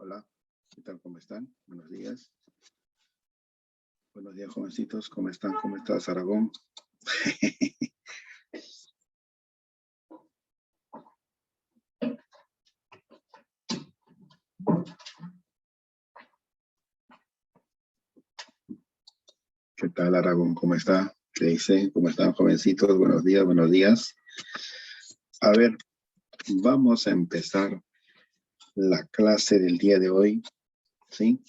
Hola, ¿qué tal? ¿Cómo están? Buenos días. Buenos días, jovencitos. ¿Cómo están? ¿Cómo estás, Aragón? ¿Qué tal, Aragón? ¿Cómo está? ¿Qué dice? ¿Cómo están, jovencitos? Buenos días, buenos días. A ver, vamos a empezar la clase del día de hoy, ¿sí?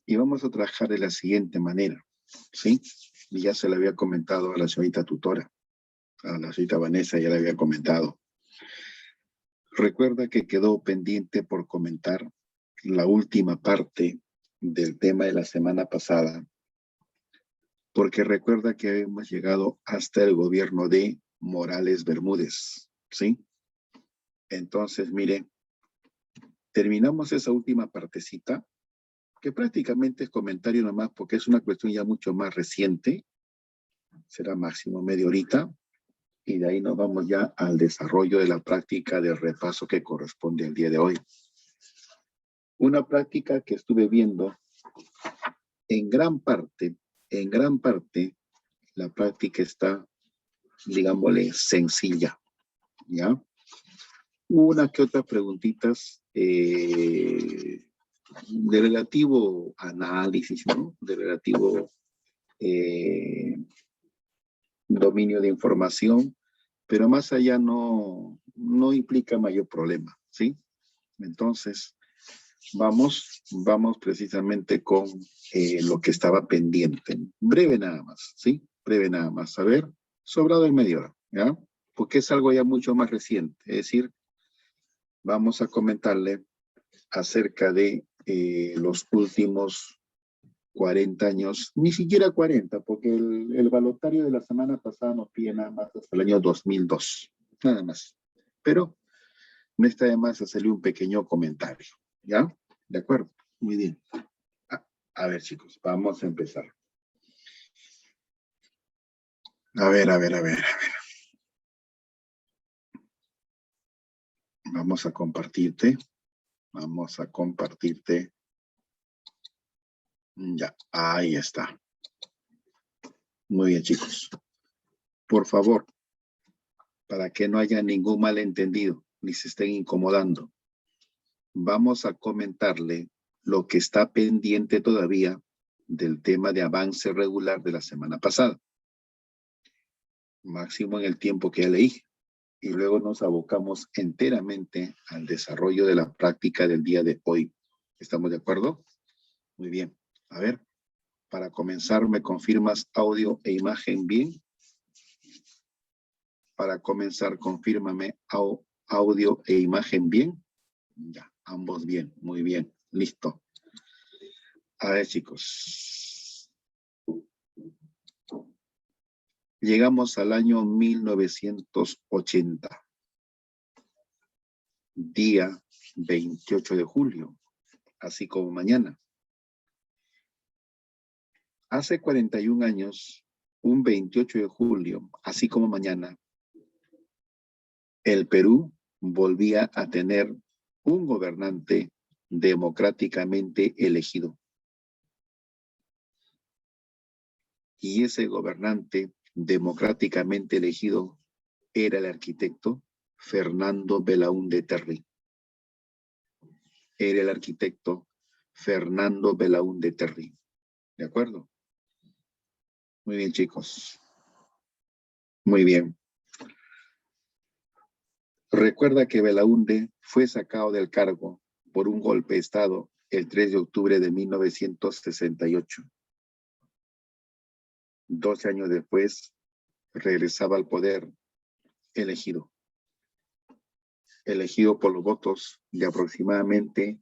Y vamos a trabajar de la siguiente manera, ¿sí? Y ya se le había comentado a la señorita tutora. A la cita Vanessa ya le había comentado. Recuerda que quedó pendiente por comentar la última parte del tema de la semana pasada, porque recuerda que hemos llegado hasta el gobierno de Morales Bermúdez, ¿sí? Entonces, mire, terminamos esa última partecita, que prácticamente es comentario nomás, porque es una cuestión ya mucho más reciente, será máximo media horita, y de ahí nos vamos ya al desarrollo de la práctica del repaso que corresponde al día de hoy. Una práctica que estuve viendo en gran parte, la práctica está, digámosle, sencilla, ¿ya? Una que otras preguntitas de relativo análisis, ¿no? De relativo dominio de información, pero más allá no implica mayor problema, ¿sí? Entonces, vamos precisamente con lo que estaba pendiente. Breve nada más, ¿sí? Breve nada más. A ver, sobrado en media hora, ¿ya? Porque es algo ya mucho más reciente. Es decir, vamos a comentarle acerca de los últimos 40 años, ni siquiera 40, porque el balotario de la semana pasada nos pide nada más hasta el año 2002, nada más. Pero no está de más hacerle un pequeño comentario, ¿ya? ¿De acuerdo? Muy bien. A ver, chicos, vamos a empezar. A ver. Vamos a compartirte. Ya, ahí está. Muy bien, chicos. Por favor, para que no haya ningún malentendido, ni se estén incomodando, vamos a comentarle lo que está pendiente todavía del tema de avance regular de la semana pasada. Máximo en el tiempo que ya leí. Y luego nos abocamos enteramente al desarrollo de la práctica del día de hoy. ¿Estamos de acuerdo? Muy bien. A ver, para comenzar, ¿me confirmas audio e imagen bien? Para comenzar, confírmame audio e imagen bien. Ya, ambos bien, muy bien, listo. A ver, chicos. Llegamos al año 1980. Día 28 de julio, así como mañana. Hace 41 años, un 28 de julio, así como mañana, el Perú volvía a tener un gobernante democráticamente elegido. Y ese gobernante democráticamente elegido era el arquitecto Fernando Belaúnde Terry. Era el arquitecto Fernando Belaúnde Terry. ¿De acuerdo? Muy bien, chicos. Muy bien. Recuerda que Belaúnde fue sacado del cargo por un golpe de Estado el 3 de octubre de 1968. 12 años después, regresaba al poder elegido por los votos de aproximadamente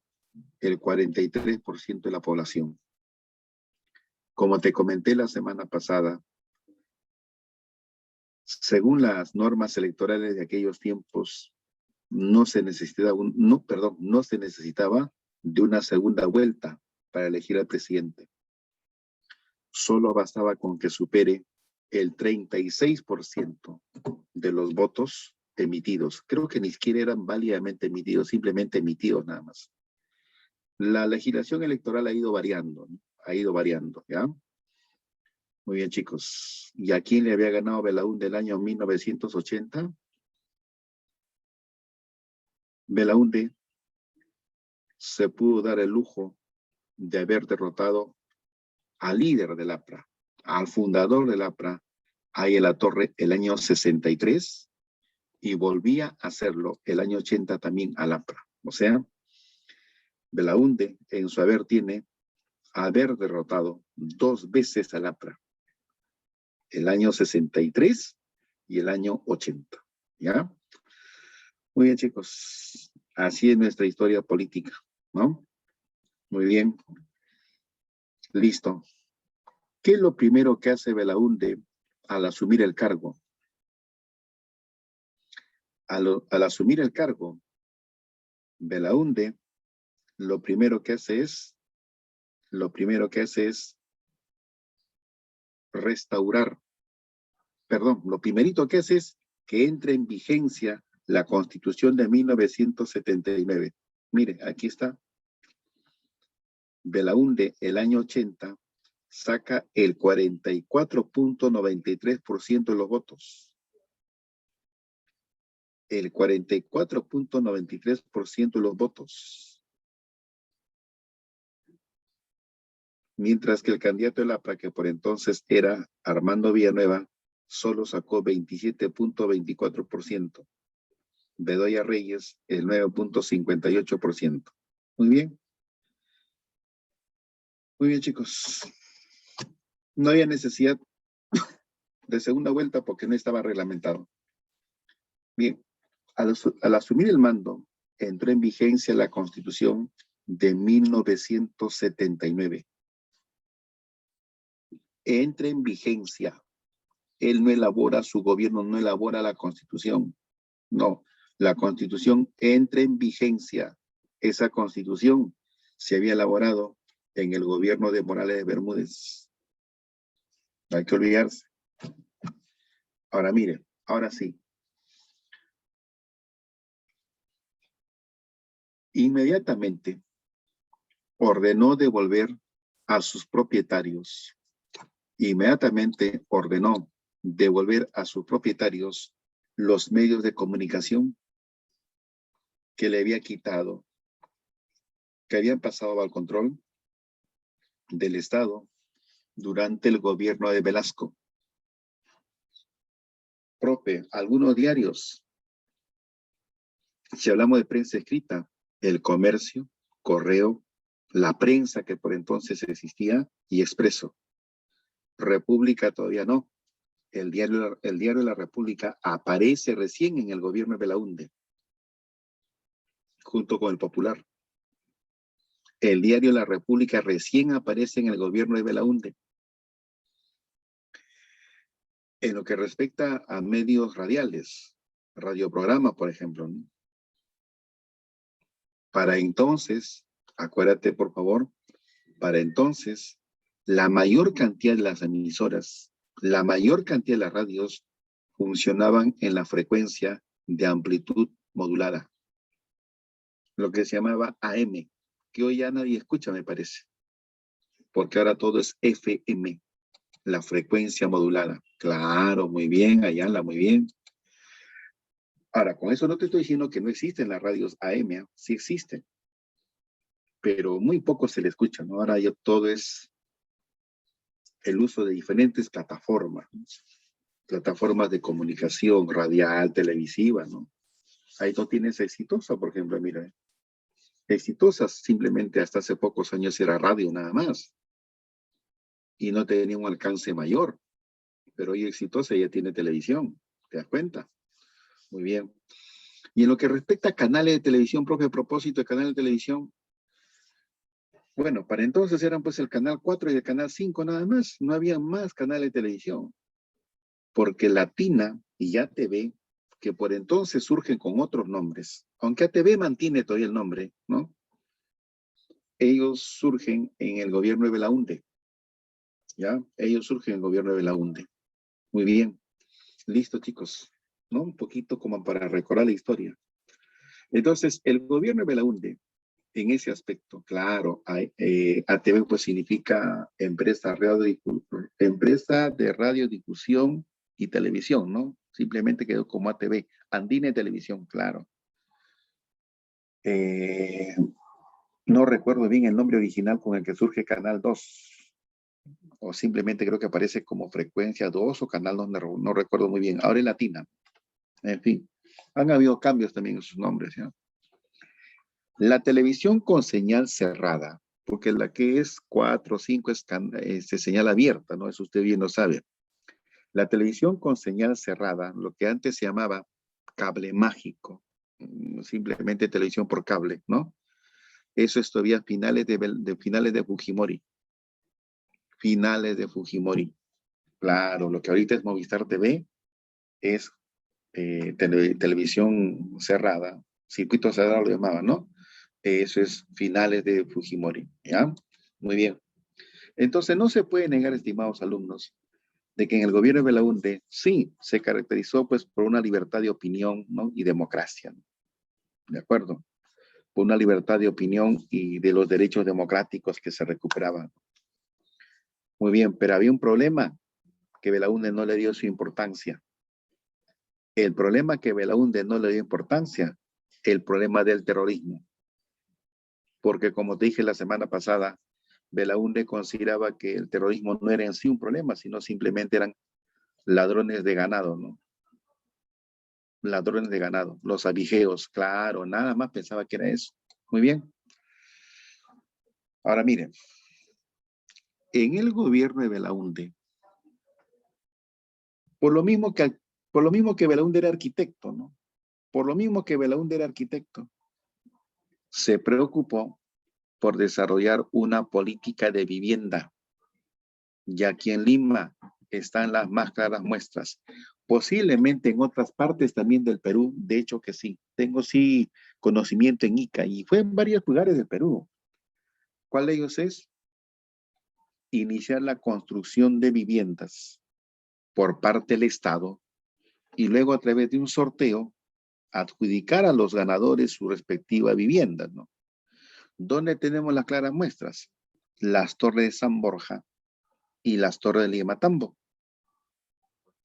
el 43% de la población. Como te comenté la semana pasada, según las normas electorales de aquellos tiempos, no se necesitaba de una segunda vuelta para elegir al presidente. Solo bastaba con que supere el 36% de los votos emitidos. Creo que ni siquiera eran válidamente emitidos, simplemente emitidos nada más. La legislación electoral ha ido variando, ¿ya? Muy bien, chicos. ¿Y a quién le había ganado Belaúnde del año 1980? Belaúnde se pudo dar el lujo de haber derrotado al líder del APRA, al fundador del APRA, ahí en la torre, el año 63, y volvía a hacerlo el año 80 también al APRA. O sea, Belaúnde en su haber tiene haber derrotado 2 veces al APRA. El año 63 y el año 80. ¿Ya? Muy bien, chicos. Así es nuestra historia política, ¿no? Muy bien. Listo. ¿Qué es lo primero que hace Belaúnde al asumir el cargo? Al asumir el cargo, Belaúnde lo primero que hace es restaurar, perdón, lo primerito que hace es que entre en vigencia la Constitución de 1979. Mire, aquí está. Belaúnde, el año 80, saca el 44.93% de los votos. El 44.93% de los votos. Mientras que el candidato del APRA, que por entonces era Armando Villanueva, solo sacó 27.24%. Bedoya Reyes, el 9.58%. Muy bien. Muy bien, chicos. No había necesidad de segunda vuelta porque no estaba reglamentado. Bien, al asumir el mando, entró en vigencia la Constitución de 1979. Entra en vigencia. Él no elabora, su gobierno no elabora la Constitución. No, la Constitución entra en vigencia. Esa Constitución se había elaborado en el gobierno de Morales de Bermúdez. No hay que olvidarse. Ahora mire, ahora sí. Inmediatamente ordenó devolver a sus propietarios. Inmediatamente ordenó devolver a sus propietarios los medios de comunicación que le había quitado, que habían pasado al control del Estado durante el gobierno de Velasco. Prope, algunos diarios, si hablamos de prensa escrita, El Comercio, Correo, La Prensa, que por entonces existía, y Expreso. República todavía no. El diario de la República aparece recién en el gobierno de Belaúnde, junto con el Popular. El diario La República recién aparece en el gobierno de Belaúnde. En lo que respecta a medios radiales, radioprograma, por ejemplo, ¿no? Para entonces, acuérdate por favor, para entonces, la mayor cantidad de las emisoras, la mayor cantidad de las radios funcionaban en la frecuencia de amplitud modulada, lo que se llamaba AM, que hoy ya nadie escucha, me parece, porque ahora todo es FM, la frecuencia modulada. Claro, muy bien, Ayala, muy bien. Ahora, con eso no te estoy diciendo que no existen las radios AM, sí existen, pero muy poco se le escucha, ¿no? Ahora ya todo es el uso de diferentes plataformas, ¿no? Plataformas de comunicación, radial, televisiva, ¿no? Ahí no tienes Exitosa, por ejemplo, mira. Exitosa simplemente hasta hace pocos años era radio nada más. Y no tenía un alcance mayor. Pero hoy Exitosa ya tiene televisión. ¿Te das cuenta? Muy bien. Y en lo que respecta a canales de televisión, propio propósito de canales de televisión, bueno, para entonces eran pues el canal 4 y el canal 5 nada más. No había más canales de televisión. Porque Latina y ATV, que por entonces surgen con otros nombres, aunque ATV mantiene todavía el nombre, ¿no? Ellos surgen en el gobierno de Belaúnde, ¿ya? Ellos surgen en el gobierno de Belaúnde. Muy bien. Listo, chicos, ¿no? Un poquito como para recordar la historia. Entonces, el gobierno de Belaúnde, en ese aspecto, claro, ATV pues significa empresa de radiodifusión y televisión, ¿no? Simplemente quedó como ATV, Andina Televisión, claro. No recuerdo bien el nombre original con el que surge Canal 2, o simplemente creo que aparece como Frecuencia 2 o Canal 2, no recuerdo muy bien. Ahora es Latina. En fin, han habido cambios también en sus nombres, ¿ya? La televisión con señal cerrada, porque la que es 4 o 5 es señal abierta, ¿no? Eso usted bien lo sabe. La televisión con señal cerrada, lo que antes se llamaba cable mágico, simplemente televisión por cable, ¿no? Eso es todavía finales finales de Fujimori. Finales de Fujimori. Claro, lo que ahorita es Movistar TV es televisión cerrada, circuito cerrado lo llamaban, ¿no? Eso es finales de Fujimori, ¿ya? Muy bien. Entonces no se puede negar, estimados alumnos, de que en el gobierno de Belaúnde sí se caracterizó pues por una libertad de opinión, ¿no? Y democracia, ¿no? ¿De acuerdo? Por una libertad de opinión y de los derechos democráticos que se recuperaban. Muy bien, pero había un problema que Belaúnde no le dio su importancia. El problema que Belaúnde no le dio importancia, el problema del terrorismo. Porque como te dije la semana pasada, Belaúnde consideraba que el terrorismo no era en sí un problema, sino simplemente eran ladrones de ganado, ¿no? Ladrones de ganado, los abigeos, claro, nada más pensaba que era eso. Muy bien. Ahora miren, en el gobierno de Belaúnde, por lo mismo que Belaúnde era arquitecto, ¿no? Por lo mismo que Belaúnde era arquitecto, se preocupó por desarrollar una política de vivienda. Y aquí en Lima están las más claras muestras. Posiblemente en otras partes también del Perú, de hecho que sí. Tengo sí conocimiento en Ica y fue en varios lugares del Perú. ¿Cuál de ellos es? Iniciar la construcción de viviendas por parte del Estado y luego a través de un sorteo adjudicar a los ganadores su respectiva vivienda, ¿no? ¿Dónde tenemos las claras muestras? Las Torres de San Borja y las Torres de Limatambo.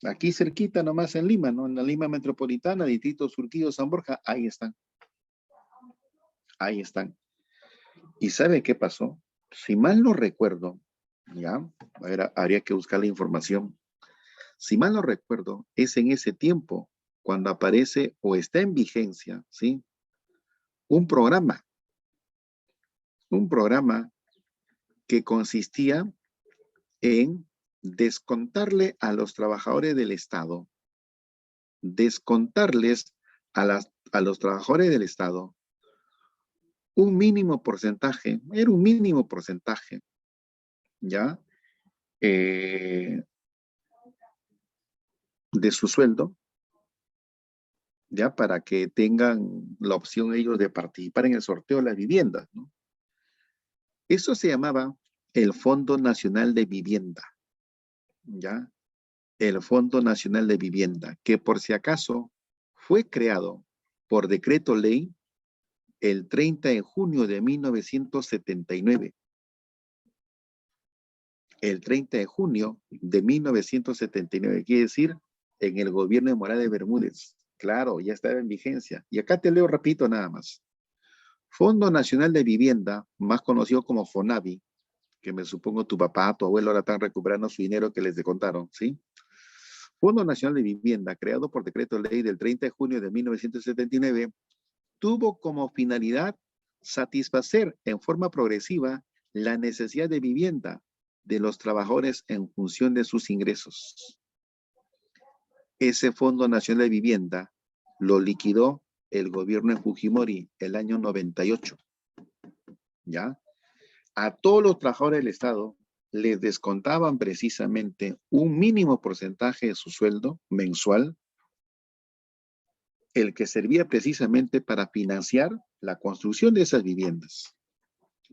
Aquí cerquita nomás en Lima, ¿no? En la Lima metropolitana, distrito Surquillo, San Borja, ahí están. Ahí están. ¿Y sabe qué pasó? Si mal no recuerdo, ya, a ver, habría que buscar la información. Si mal no recuerdo, es en ese tiempo cuando aparece o está en vigencia, ¿sí? Un programa que consistía en descontarle a los trabajadores del Estado, descontarles a los trabajadores del Estado un mínimo porcentaje, era un mínimo porcentaje, ¿ya? De su sueldo, ¿ya? Para que tengan la opción ellos de participar en el sorteo de las viviendas, ¿no? Eso se llamaba el Fondo Nacional de Vivienda, ¿ya? El Fondo Nacional de Vivienda, que por si acaso fue creado por decreto ley el 30 de junio de 1979. El 30 de junio de 1979, quiere decir, en el gobierno de Morales Bermúdez. Claro, ya estaba en vigencia. Y acá te leo rapidito nada más. Fondo Nacional de Vivienda, más conocido como FONAVI, que me supongo tu papá, tu abuelo ahora están recuperando su dinero que les descontaron, ¿sí? Fondo Nacional de Vivienda, creado por decreto ley del 30 de junio de 1979, tuvo como finalidad satisfacer en forma progresiva la necesidad de vivienda de los trabajadores en función de sus ingresos. Ese Fondo Nacional de Vivienda lo liquidó el gobierno de Fujimori el año 98, ¿ya? A todos los trabajadores del Estado les descontaban precisamente un mínimo porcentaje de su sueldo mensual, el que servía precisamente para financiar la construcción de esas viviendas.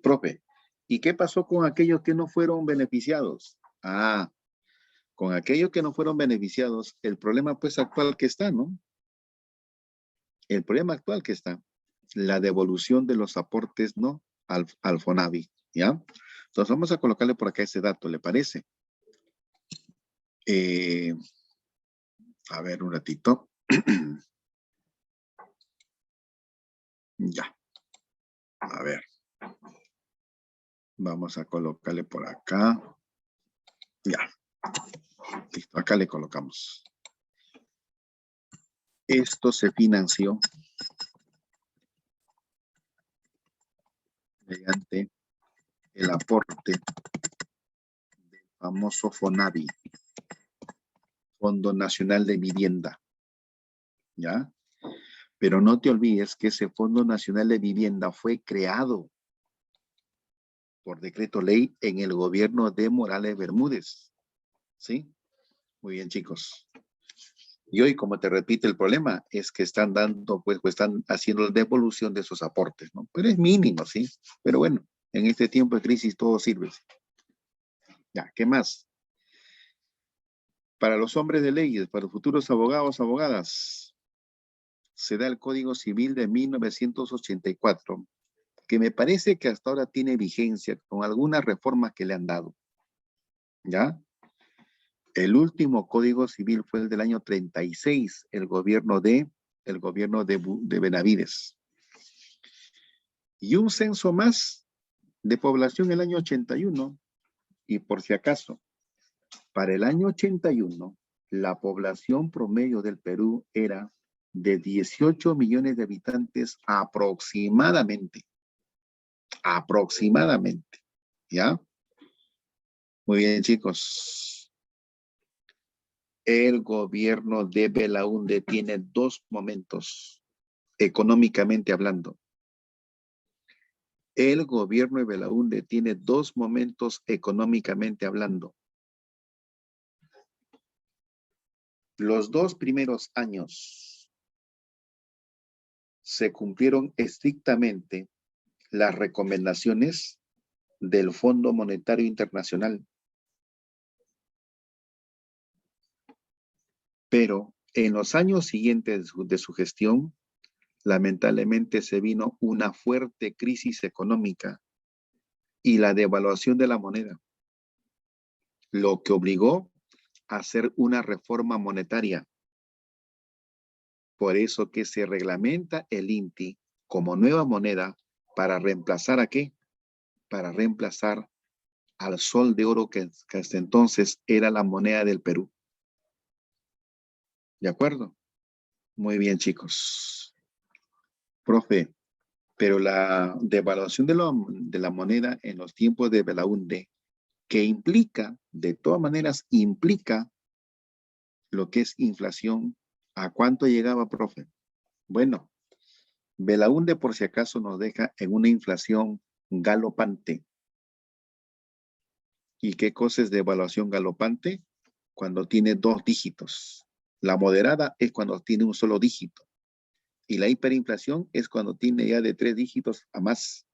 Profe, ¿y qué pasó con aquellos que no fueron beneficiados? Ah, con aquellos que no fueron beneficiados, el problema pues actual que está, ¿no? El problema actual que está, la devolución de los aportes, ¿no? Al FONAVI, ¿ya? Entonces vamos a colocarle por acá ese dato, ¿le parece? Eh, a ver, un ratito. Ya, a ver. Vamos a colocarle por acá. Ya, listo, acá le colocamos. Esto se financió mediante el aporte del famoso FONAVI. Fondo Nacional de Vivienda, ¿ya? Pero no te olvides que ese Fondo Nacional de Vivienda fue creado por decreto ley en el gobierno de Morales Bermúdez, ¿sí? Muy bien, chicos. Y hoy, como te repito, el problema es que están dando, pues están haciendo devolución de esos aportes, ¿no? Pero es mínimo, ¿sí? Pero bueno, en este tiempo de crisis todo sirve. Ya, ¿qué más? Para los hombres de leyes, para los futuros abogados, abogadas, se da el Código Civil de 1984, que me parece que hasta ahora tiene vigencia con algunas reformas que le han dado, ¿ya? El último Código Civil fue el del año 36, el gobierno de Benavides. Y un censo más de población el año 81, y por si acaso, para el año 81, la población promedio del Perú era de 18 millones de habitantes aproximadamente. Aproximadamente, ¿ya? Muy bien, chicos. El gobierno de Belaúnde tiene dos momentos, económicamente hablando. El gobierno de Belaúnde tiene dos momentos económicamente hablando. Los dos primeros años se cumplieron estrictamente las recomendaciones del Fondo Monetario Internacional. Pero en los años siguientes de su gestión, lamentablemente se vino una fuerte crisis económica y la devaluación de la moneda, lo que obligó a hacer una reforma monetaria. Por eso que se reglamenta el INTI como nueva moneda para reemplazar ¿a qué? Para reemplazar al sol de oro que hasta entonces era la moneda del Perú. ¿De acuerdo? Muy bien, chicos. Profe, pero la devaluación de la moneda en los tiempos de Belaúnde, que implica, de todas maneras, implica lo que es inflación. ¿A cuánto llegaba, profe? Bueno, Belaúnde, por si acaso, nos deja en una inflación galopante. ¿Y qué cosa es devaluación galopante? Cuando tiene dos dígitos. La moderada es cuando tiene un solo dígito. Y la hiperinflación es cuando tiene ya de 3 dígitos a más.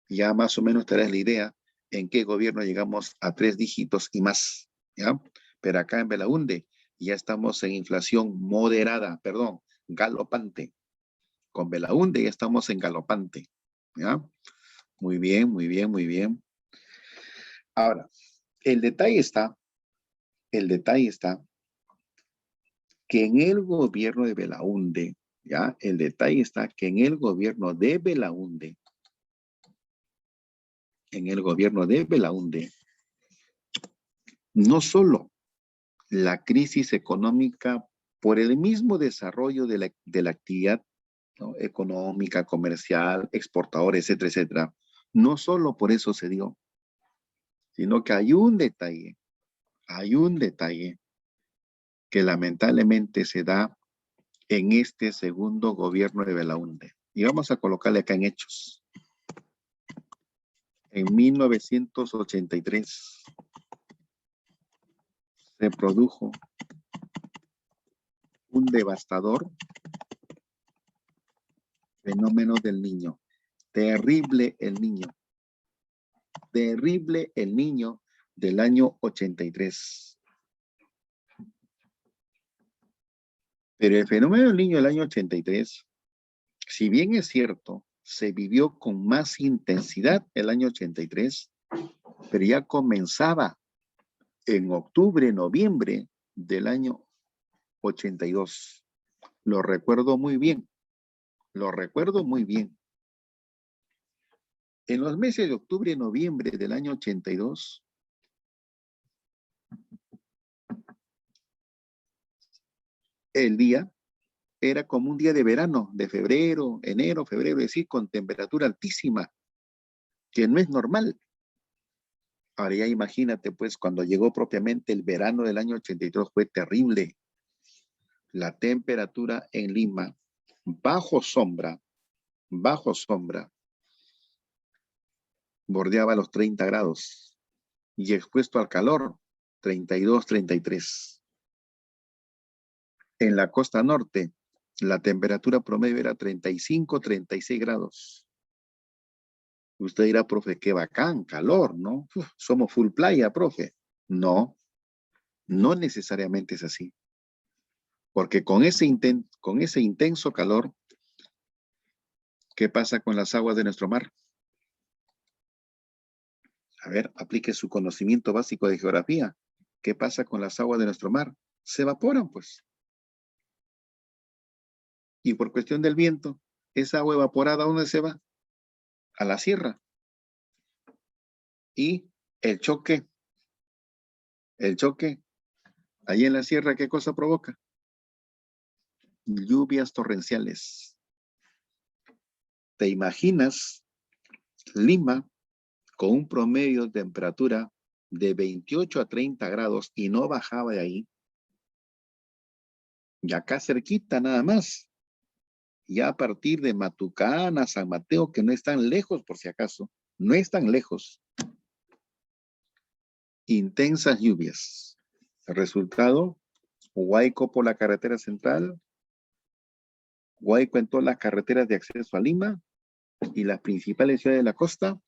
Ya más o menos te das la idea en qué gobierno llegamos a 3 dígitos y más, ¿ya? Pero acá en Belaúnde ya estamos en inflación moderada, perdón, galopante. Con Belaúnde ya estamos en galopante, ¿ya? Muy bien, muy bien, muy bien. Ahora, el detalle está que en el gobierno de Belaúnde, ¿ya? El detalle está que en el gobierno de Belaúnde, no solo la crisis económica por el mismo desarrollo de la actividad, ¿no? Económica, comercial, exportador, etcétera, etcétera. No solo por eso se dio, sino que hay un detalle que lamentablemente se da en este segundo gobierno de Belaúnde. Y vamos a colocarle acá en hechos. En 1983 se produjo un devastador fenómeno del niño. Terrible el niño del año 83. Pero el fenómeno del niño del año 83, si bien es cierto, se vivió con más intensidad el año 83, pero ya comenzaba en octubre, noviembre del año 82. Lo recuerdo muy bien, lo recuerdo muy bien. En los meses de octubre y noviembre del año 82, el día era como un día de verano, de enero, febrero, es decir, con temperatura altísima, que no es normal. Ahora ya imagínate, pues, cuando llegó propiamente el verano del año 82 fue terrible. La temperatura en Lima, bajo sombra, bordeaba los 30 grados y expuesto al calor, 32, 33. En la costa norte, la temperatura promedio era 35, 36 grados. Usted dirá, profe, qué bacán, calor, ¿no? Uf, somos full playa, profe. No, no necesariamente es así. Porque con ese intenso calor, ¿qué pasa con las aguas de nuestro mar? A ver, aplique su conocimiento básico de geografía. ¿Qué pasa con las aguas de nuestro mar? Se evaporan, pues. Y por cuestión del viento, esa agua evaporada, ¿a dónde se va? A la sierra. Y el choque, ahí en la sierra, ¿qué cosa provoca? Lluvias torrenciales. ¿Te imaginas Lima con un promedio de temperatura de 28 a 30 grados y no bajaba de ahí? Y acá cerquita nada más, ya a partir de Matucana, San Mateo, que no están lejos por si acaso, no están lejos. Intensas lluvias. El resultado, Huayco por la carretera central, Huayco en todas las carreteras de acceso a Lima y las principales ciudades de la costa,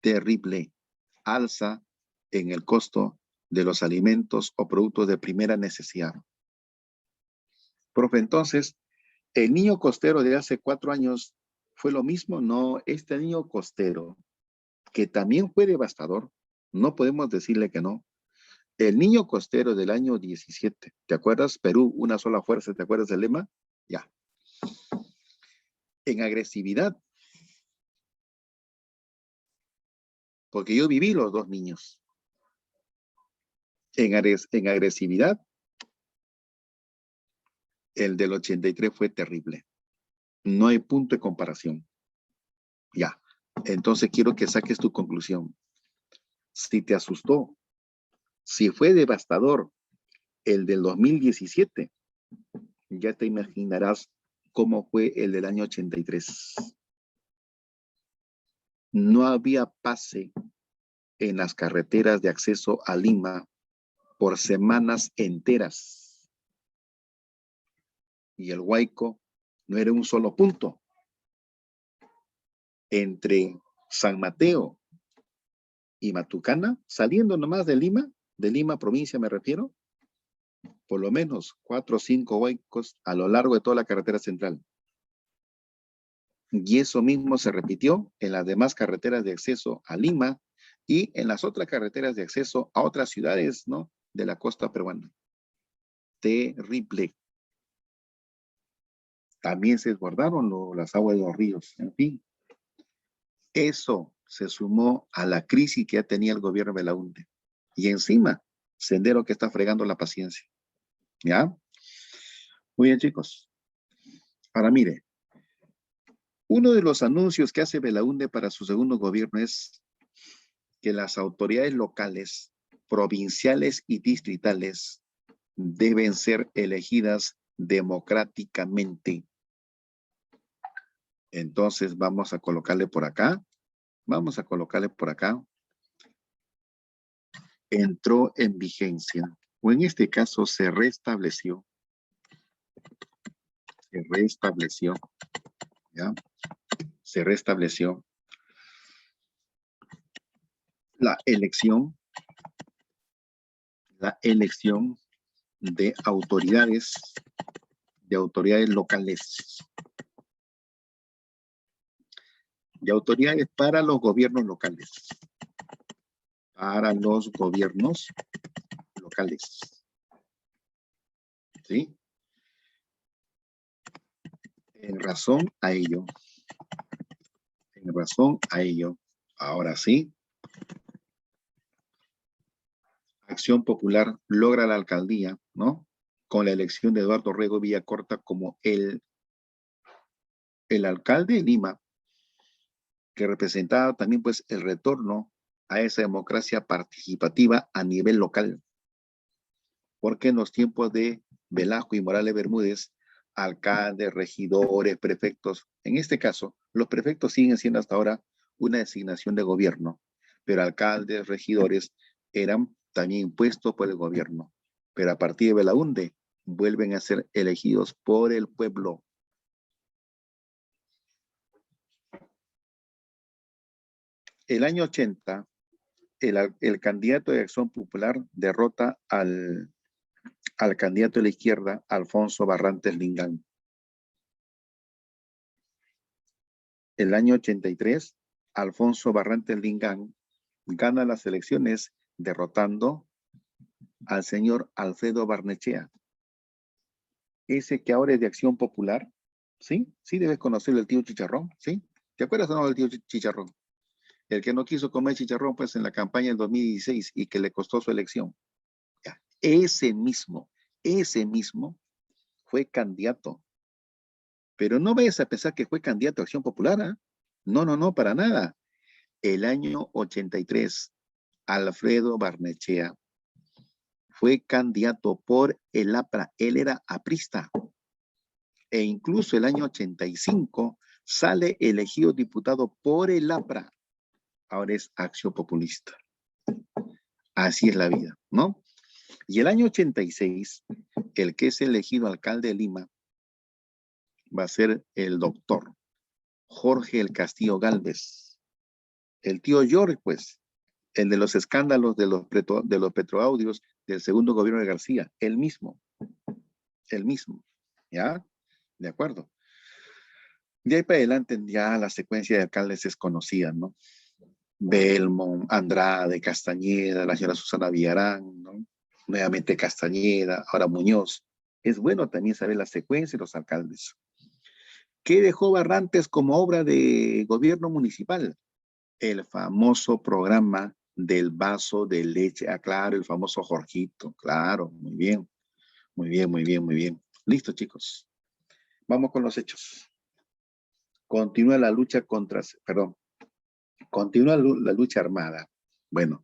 terrible alza en el costo de los alimentos o productos de primera necesidad. Profe, entonces, ¿el niño costero de hace 4 años fue lo mismo? No, este niño costero, que también fue devastador, no podemos decirle que no. El niño costero del año 17, ¿te acuerdas? Perú, una sola fuerza, ¿te acuerdas del lema? Ya. En agresividad, porque yo viví los dos niños. En agresividad, el del 83 fue terrible. No hay punto de comparación. Ya. Entonces quiero que saques tu conclusión. Si te asustó, si fue devastador el del 2017, ya te imaginarás cómo fue el del año 83. No había pase en las carreteras de acceso a Lima por semanas enteras. Y el Huayco no era un solo punto. Entre San Mateo y Matucana, saliendo nomás de Lima provincia me refiero, por lo menos 4 o 5 huaicos a lo largo de toda la carretera central. Y eso mismo se repitió en las demás carreteras de acceso a Lima y en las otras carreteras de acceso a otras ciudades, ¿no?, de la costa peruana. Terrible. También se desbordaron las aguas de los ríos, en fin. Eso se sumó a la crisis que ya tenía el gobierno de Belaúnde. Y encima, Sendero que está fregando la paciencia. ¿Ya? Muy bien, chicos. Ahora mire, uno de los anuncios que hace Belaúnde para su segundo gobierno es que las autoridades locales, provinciales y distritales deben ser elegidas democráticamente. Entonces vamos a colocarle por acá. Entró en vigencia, o en este caso se restableció, ¿ya? Se restableció la elección de autoridades locales, de autoridades para los gobiernos locales, ¿sí? En razón a ello, ahora sí, Acción Popular logra la alcaldía, ¿no?, con la elección de Eduardo Rego Villacorta como el alcalde de Lima, que representaba también pues el retorno a esa democracia participativa a nivel local. Porque en los tiempos de Velasco y Morales Bermúdez, alcaldes, regidores, prefectos, en este caso, los prefectos siguen siendo hasta ahora una designación de gobierno, pero alcaldes, regidores eran también impuestos por el gobierno. Pero a partir de Belaúnde vuelven a ser elegidos por el pueblo. El año 80, el candidato de Acción Popular derrota al candidato de la izquierda, Alfonso Barrantes Lingán. El año 83, Alfonso Barrantes Lingán gana las elecciones derrotando al señor Alfredo Barnechea. Ese que ahora es de Acción Popular, ¿sí? Sí debes conocer el tío Chicharrón, ¿sí? ¿Te acuerdas o no del tío Chicharrón? El que no quiso comer chicharrón pues en la campaña del 2016 y que le costó su elección. Ya. Ese mismo fue candidato. Pero no vayas a pensar que fue candidato a Acción Popular, ¿eh? No, no, no, para nada. El año 83, Alfredo Barnechea fue candidato por el APRA. Él era aprista. E incluso el año 85 sale elegido diputado por el APRA. Ahora es Acción Populista. Así es la vida, ¿no? Y el año 86, el que es elegido alcalde de Lima va a ser el doctor Jorge el Castillo Gálvez. El tío George, pues, el de los escándalos de los petroaudios del segundo gobierno de García, el mismo, ¿ya? De acuerdo. De ahí para adelante ya la secuencia de alcaldes es conocida, ¿no? Belmont, Andrade, Castañeda, la señora Susana Villarán, ¿no? Nuevamente Castañeda, ahora Muñoz. Es bueno también saber la secuencia de los alcaldes. ¿Qué dejó Barrantes como obra de gobierno municipal? El famoso programa del vaso de leche. Ah, claro, el famoso Jorgito. Claro, muy bien, muy bien, muy bien, muy bien. Listo, chicos. Vamos con los hechos. Continúa la lucha contra, perdón, continúa la lucha armada. Bueno,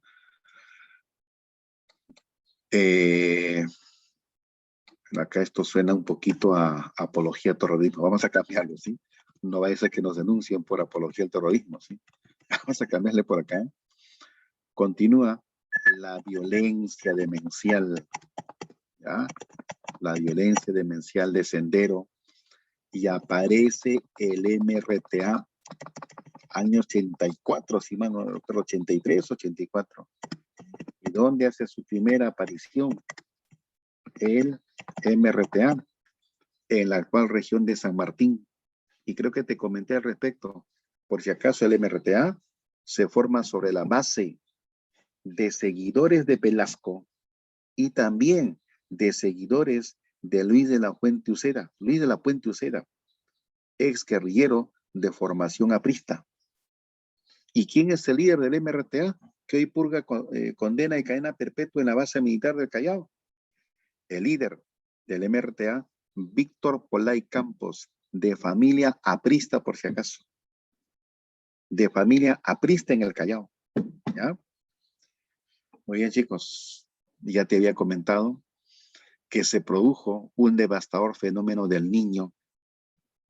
acá esto suena un poquito a apología al terrorismo. Vamos a cambiarlo, ¿sí? No vaya a ser que nos denuncien por apología al terrorismo, ¿sí? Vamos a cambiarle por acá. Continúa la violencia demencial, ¿ya? La violencia demencial de Sendero, y aparece el MRTA, año 84, si mal no recuerdo, 83, 84. ¿Y dónde hace su primera aparición? El MRTA, en la actual región de San Martín. Y creo que te comenté al respecto. Por si acaso, el MRTA se forma sobre la base de seguidores de Velasco y también de seguidores de Luis de la Puente Uceda. Luis de la Puente Uceda, ex guerrillero de formación aprista. ¿Y quién es el líder del MRTA que hoy purga condena y cadena perpetua en la base militar del Callao? El líder del MRTA, Víctor Polay Campos, de familia aprista, por si acaso. De familia aprista en el Callao. ¿Ya? Muy bien, chicos. Ya te había comentado que se produjo un devastador fenómeno del Niño,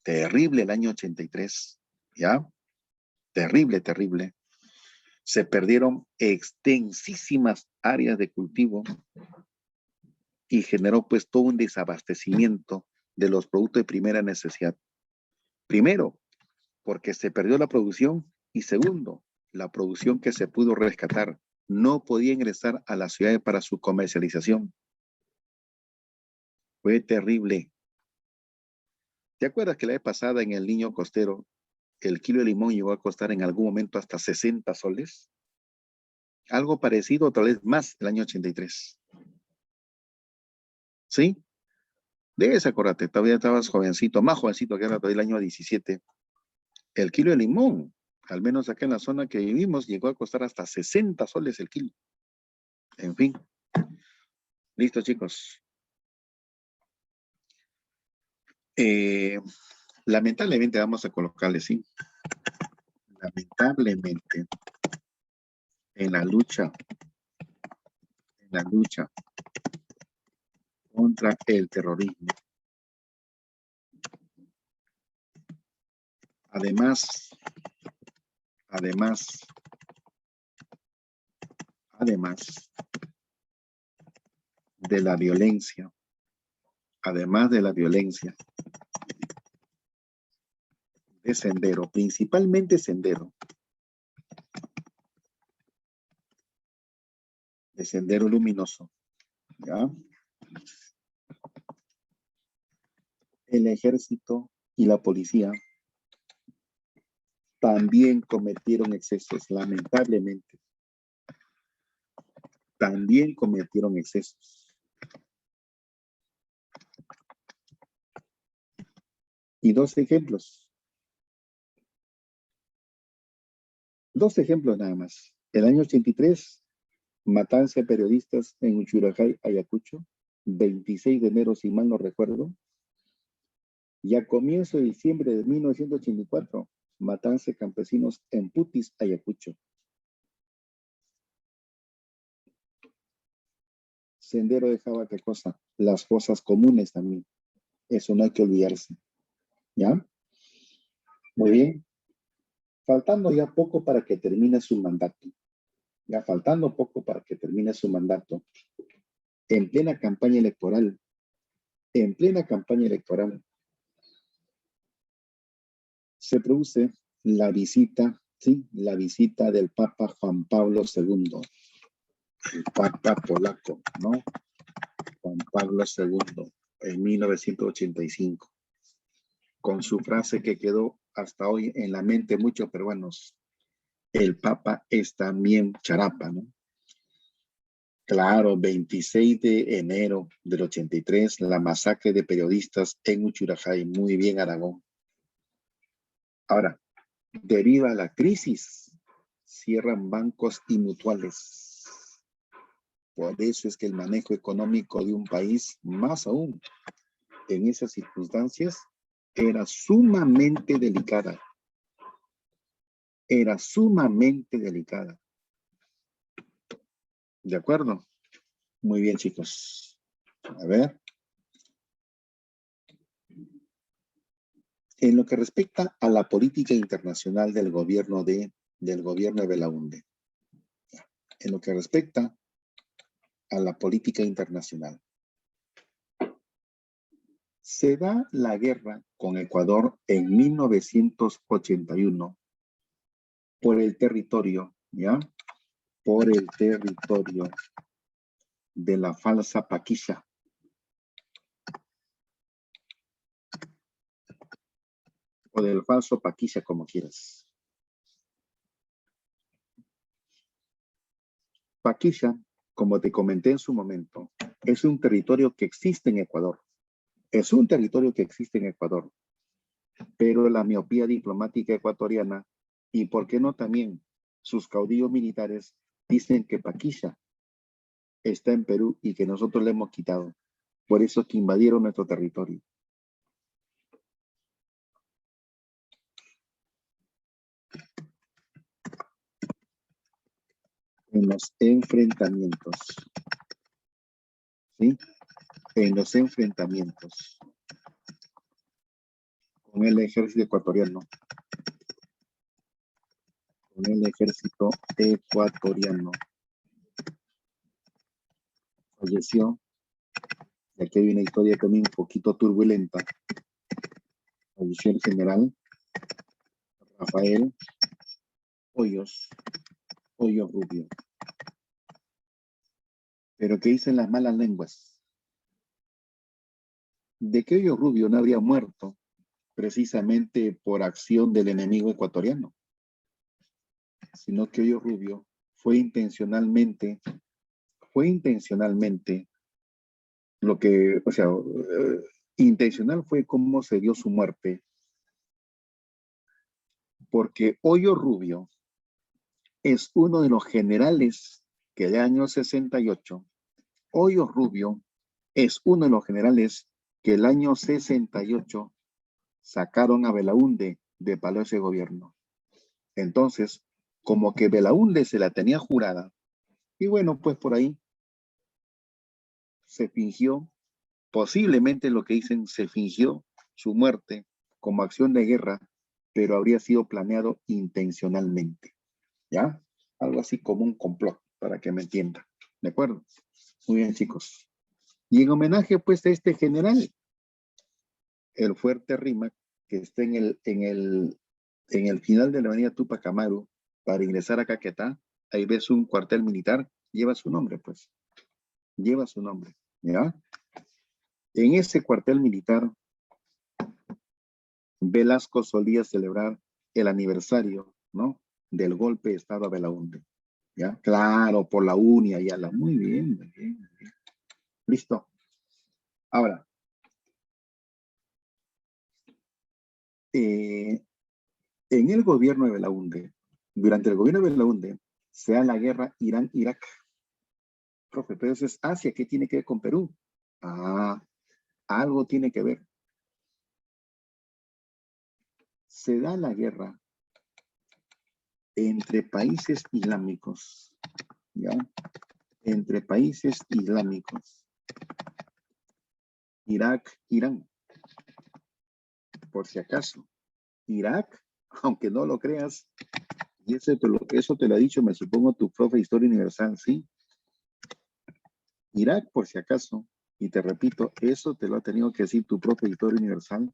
terrible el año 83, ¿ya? Terrible, terrible. Se perdieron extensísimas áreas de cultivo y generó pues todo un desabastecimiento de los productos de primera necesidad. Primero, porque se perdió la producción, y segundo, la producción que se pudo rescatar no podía ingresar a las ciudades para su comercialización. Fue terrible. ¿Te acuerdas que la vez pasada en el Niño Costero el kilo de limón llegó a costar en algún momento hasta 60 soles? Algo parecido, tal vez más, el año 83. ¿Sí? Debes acordarte, todavía estabas jovencito, más jovencito que era todavía el año 17. El kilo de limón, al menos acá en la zona que vivimos, llegó a costar hasta 60 soles el kilo. En fin. Listo, chicos. Lamentablemente vamos a colocarle, sí. Lamentablemente, en la lucha contra el terrorismo. Además de la violencia, de Sendero, principalmente Sendero, de Sendero Luminoso, ¿ya? El ejército y la policía también cometieron excesos, lamentablemente. También cometieron excesos. Y dos ejemplos nada más. El año 83, matanza de periodistas en Uchurajay, Ayacucho, 26 de enero, si mal no recuerdo. Y a comienzo de diciembre de 1984, matanza de campesinos en Putis, Ayacucho. Sendero dejaba qué cosa, las fosas comunes también. Eso no hay que olvidarse. ¿Ya? Muy bien. Faltando ya poco para que termine su mandato. Ya faltando poco para que termine su mandato. En plena campaña electoral, se produce la visita, ¿sí? La visita del Papa Juan Pablo II, el Papa polaco, ¿no? Juan Pablo II, en 1985, con su frase que quedó hasta hoy en la mente de muchos peruanos: el Papa es también charapa, ¿no? Claro, 26 de enero del 83, la masacre de periodistas en Uchurajay. Muy bien, Aragón. Ahora, debido a la crisis, cierran bancos y mutuales. Por eso es que el manejo económico de un país, más aún en esas circunstancias, era sumamente delicada. Era sumamente delicada. ¿De acuerdo? Muy bien, chicos. A ver. En lo que respecta a la política internacional del gobierno de Belaúnde. En lo que respecta a la política internacional. Se da la guerra con Ecuador en 1981 por el territorio, ¿ya? Por el territorio de la falsa Paquilla. O del falso Paquilla, como quieras. Paquilla, como te comenté en su momento, es un territorio que existe en Ecuador. Es un territorio que existe en Ecuador. Pero la miopía diplomática ecuatoriana, y por qué no también sus caudillos militares, dicen que Paquilla está en Perú y que nosotros le hemos quitado. Por eso que invadieron nuestro territorio. En los enfrentamientos, ¿sí? En los enfrentamientos con el ejército ecuatoriano. Con el ejército ecuatoriano. Falleció, y aquí hay una historia también un poquito turbulenta. Falleció el general Rafael Hoyos Rubio. Pero ¿qué dicen las malas lenguas? De que Hoyos Rubio no habría muerto precisamente por acción del enemigo ecuatoriano, sino que Hoyos Rubio fue intencionalmente lo que, o sea, intencional fue cómo se dio su muerte, porque Hoyos Rubio es uno de los generales que el año 68, Hoyos Rubio es uno de los generales que el año 68 sacaron a Belaúnde de Palacio de Gobierno. Entonces, como que Belaúnde se la tenía jurada. Y bueno, pues por ahí se fingió, posiblemente lo que dicen, se fingió su muerte como acción de guerra, pero habría sido planeado intencionalmente. ¿Ya? Algo así como un complot, para que me entiendan. ¿De acuerdo? Muy bien, chicos. Y en homenaje, pues, a este general, el fuerte Rímac, que está en el final de la avenida Tupac Amaru, para ingresar a Caquetá, ahí ves un cuartel militar, lleva su nombre, pues. Lleva su nombre, ¿ya? En ese cuartel militar, Velasco solía celebrar el aniversario, ¿no? Del golpe de Estado a Belaúnde. ¿Ya? Claro, por la UNIA y a la. Muy bien, muy bien, muy bien. Listo. Ahora, en el gobierno de Belaúnde, durante el gobierno de Belaúnde, se da la guerra Irán-Irak. Profe, pero eso es Asia, ¿qué tiene que ver con Perú? Ah, algo tiene que ver. Se da la guerra entre países islámicos, ¿ya? Entre países islámicos. Irak, Irán, por si acaso. Irak, aunque no lo creas, y eso te lo ha dicho, me supongo, tu profe de Historia Universal, ¿sí? Irak, por si acaso, y te repito, eso te lo ha tenido que decir tu profe de Historia Universal,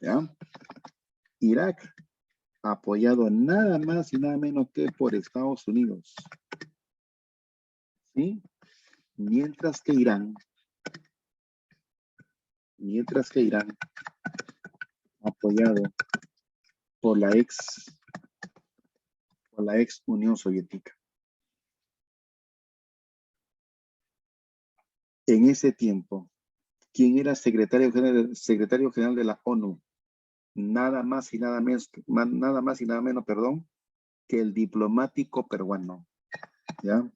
¿ya? Irak, apoyado nada más y nada menos que por Estados Unidos, ¿sí? Mientras que Irán, apoyado por por la ex Unión Soviética. En ese tiempo, ¿quién era secretario general de la ONU? Nada más y nada menos, perdón, que el diplomático peruano, ¿ya?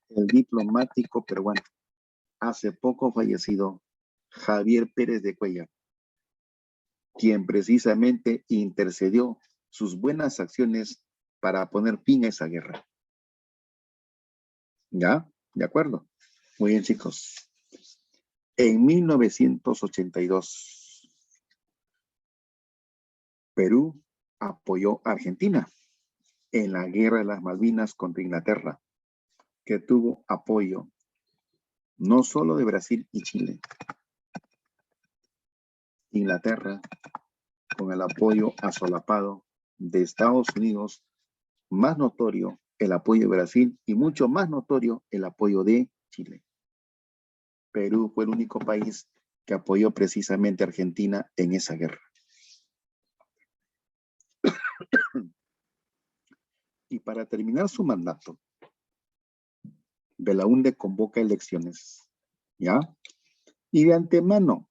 El diplomático peruano, hace poco fallecido, Javier Pérez de Cuellar, quien precisamente intercedió sus buenas acciones para poner fin a esa guerra. ¿Ya? ¿De acuerdo? Muy bien, chicos. En 1982, Perú apoyó a Argentina en la Guerra de las Malvinas contra Inglaterra, que tuvo apoyo no solo de Brasil y Chile. Inglaterra, con el apoyo asolapado de Estados Unidos, más notorio el apoyo de Brasil y mucho más notorio el apoyo de Chile. Perú fue el único país que apoyó precisamente a Argentina en esa guerra. Y para terminar su mandato, Belaúnde convoca elecciones, ¿ya? Y de antemano,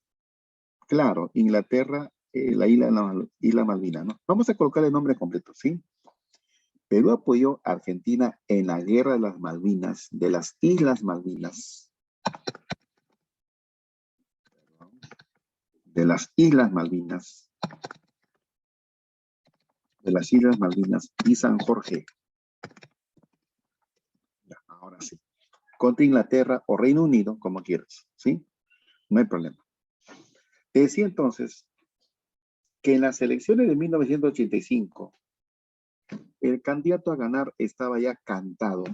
claro, Inglaterra, la isla Malvina, ¿no? Vamos a colocar el nombre completo, ¿sí? Perú apoyó a Argentina en la guerra de las Malvinas, de las Islas Malvinas. De las Islas Malvinas. De las Islas Malvinas y San Jorge. Ya, ahora sí. Contra Inglaterra o Reino Unido, como quieras, ¿sí? No hay problema. Te decía entonces que en las elecciones de 1985, el candidato a ganar estaba ya cantado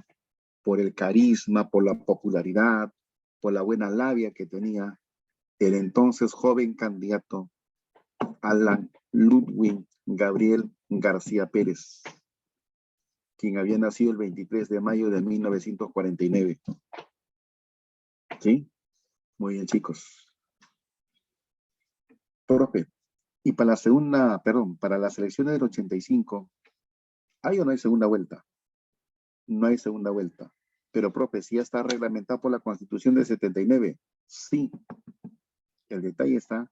por el carisma, por la popularidad, por la buena labia que tenía el entonces joven candidato Alan Ludwig Gabriel García Pérez, quien había nacido el 23 de mayo de 1949. ¿Sí? Muy bien, chicos. Profe, y para para las elecciones del 85, ¿hay o no hay segunda vuelta? No hay segunda vuelta. Pero, profe, si ya está reglamentado por la Constitución del 79. Sí. El detalle está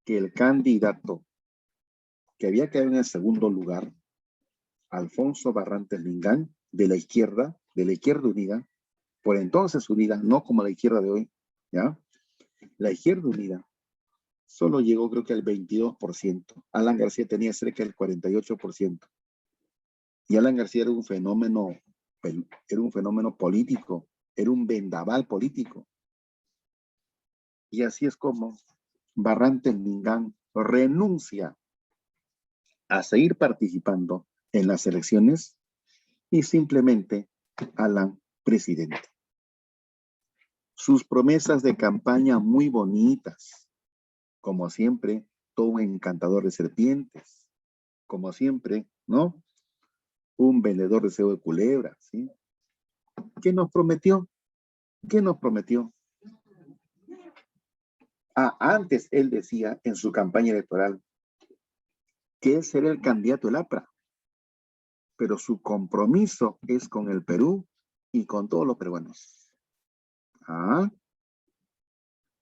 que el candidato que había quedado en el segundo lugar, Alfonso Barrantes Lingán, de la Izquierda Unida, por entonces unida, no como la izquierda de hoy, ¿ya? La Izquierda Unida solo llegó creo que al 22%. Alan García tenía cerca del 48%. Y Alan García era un fenómeno político, era un vendaval político. Y así es como Barrantes Mingán renuncia a seguir participando en las elecciones y simplemente Alan presidente. Sus promesas de campaña muy bonitas, como siempre, todo un encantador de serpientes, como siempre, ¿no? Un vendedor de cebo de culebras, ¿sí? ¿Qué nos prometió? ¿Qué nos prometió? Antes él decía en su campaña electoral que él sería el candidato del APRA, pero su compromiso es con el Perú y con todos los peruanos.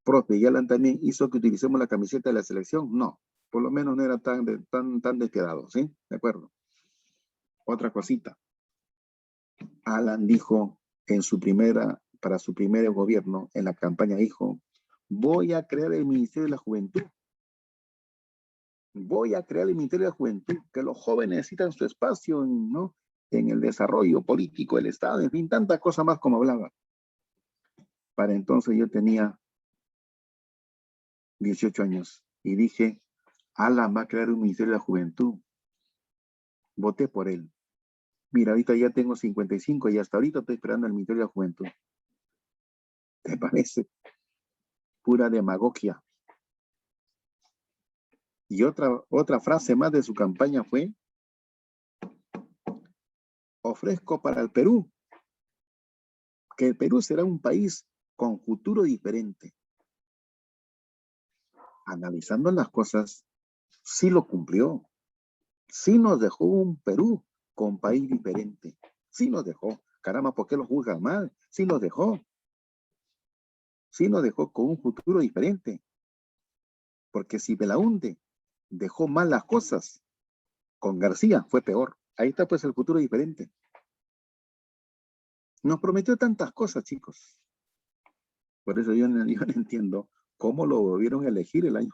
Profe, ¿y Alan también hizo que utilicemos la camiseta de la selección? No, por lo menos no era tan despiadado, ¿sí? De acuerdo. Otra cosita. Alan dijo para su primer gobierno, en la campaña dijo, voy a crear el Ministerio de la Juventud. Voy a crear el Ministerio de la Juventud, que los jóvenes necesitan su espacio, ¿no? En el desarrollo político del Estado, en fin, tantas cosas más como hablaba. Para entonces yo tenía 18 años y dije, Alan va a crear un Ministerio de la Juventud. Voté por él. Mira, ahorita ya tengo 55 y hasta ahorita estoy esperando el Ministerio de la Juventud. ¿Te parece? Pura demagogia. Y otra frase más de su campaña fue, ofrezco para el Perú, que el Perú será un país con futuro diferente. Analizando las cosas, sí lo cumplió. Sí nos dejó un Perú con país diferente. Sí nos dejó. Caramba, ¿por qué lo juzgan mal? Sí nos dejó. Sí nos dejó con un futuro diferente. Porque si Belaúnde dejó mal las cosas, con García fue peor. Ahí está pues el futuro diferente. Nos prometió tantas cosas, chicos. Por eso yo no entiendo cómo lo volvieron a elegir el año,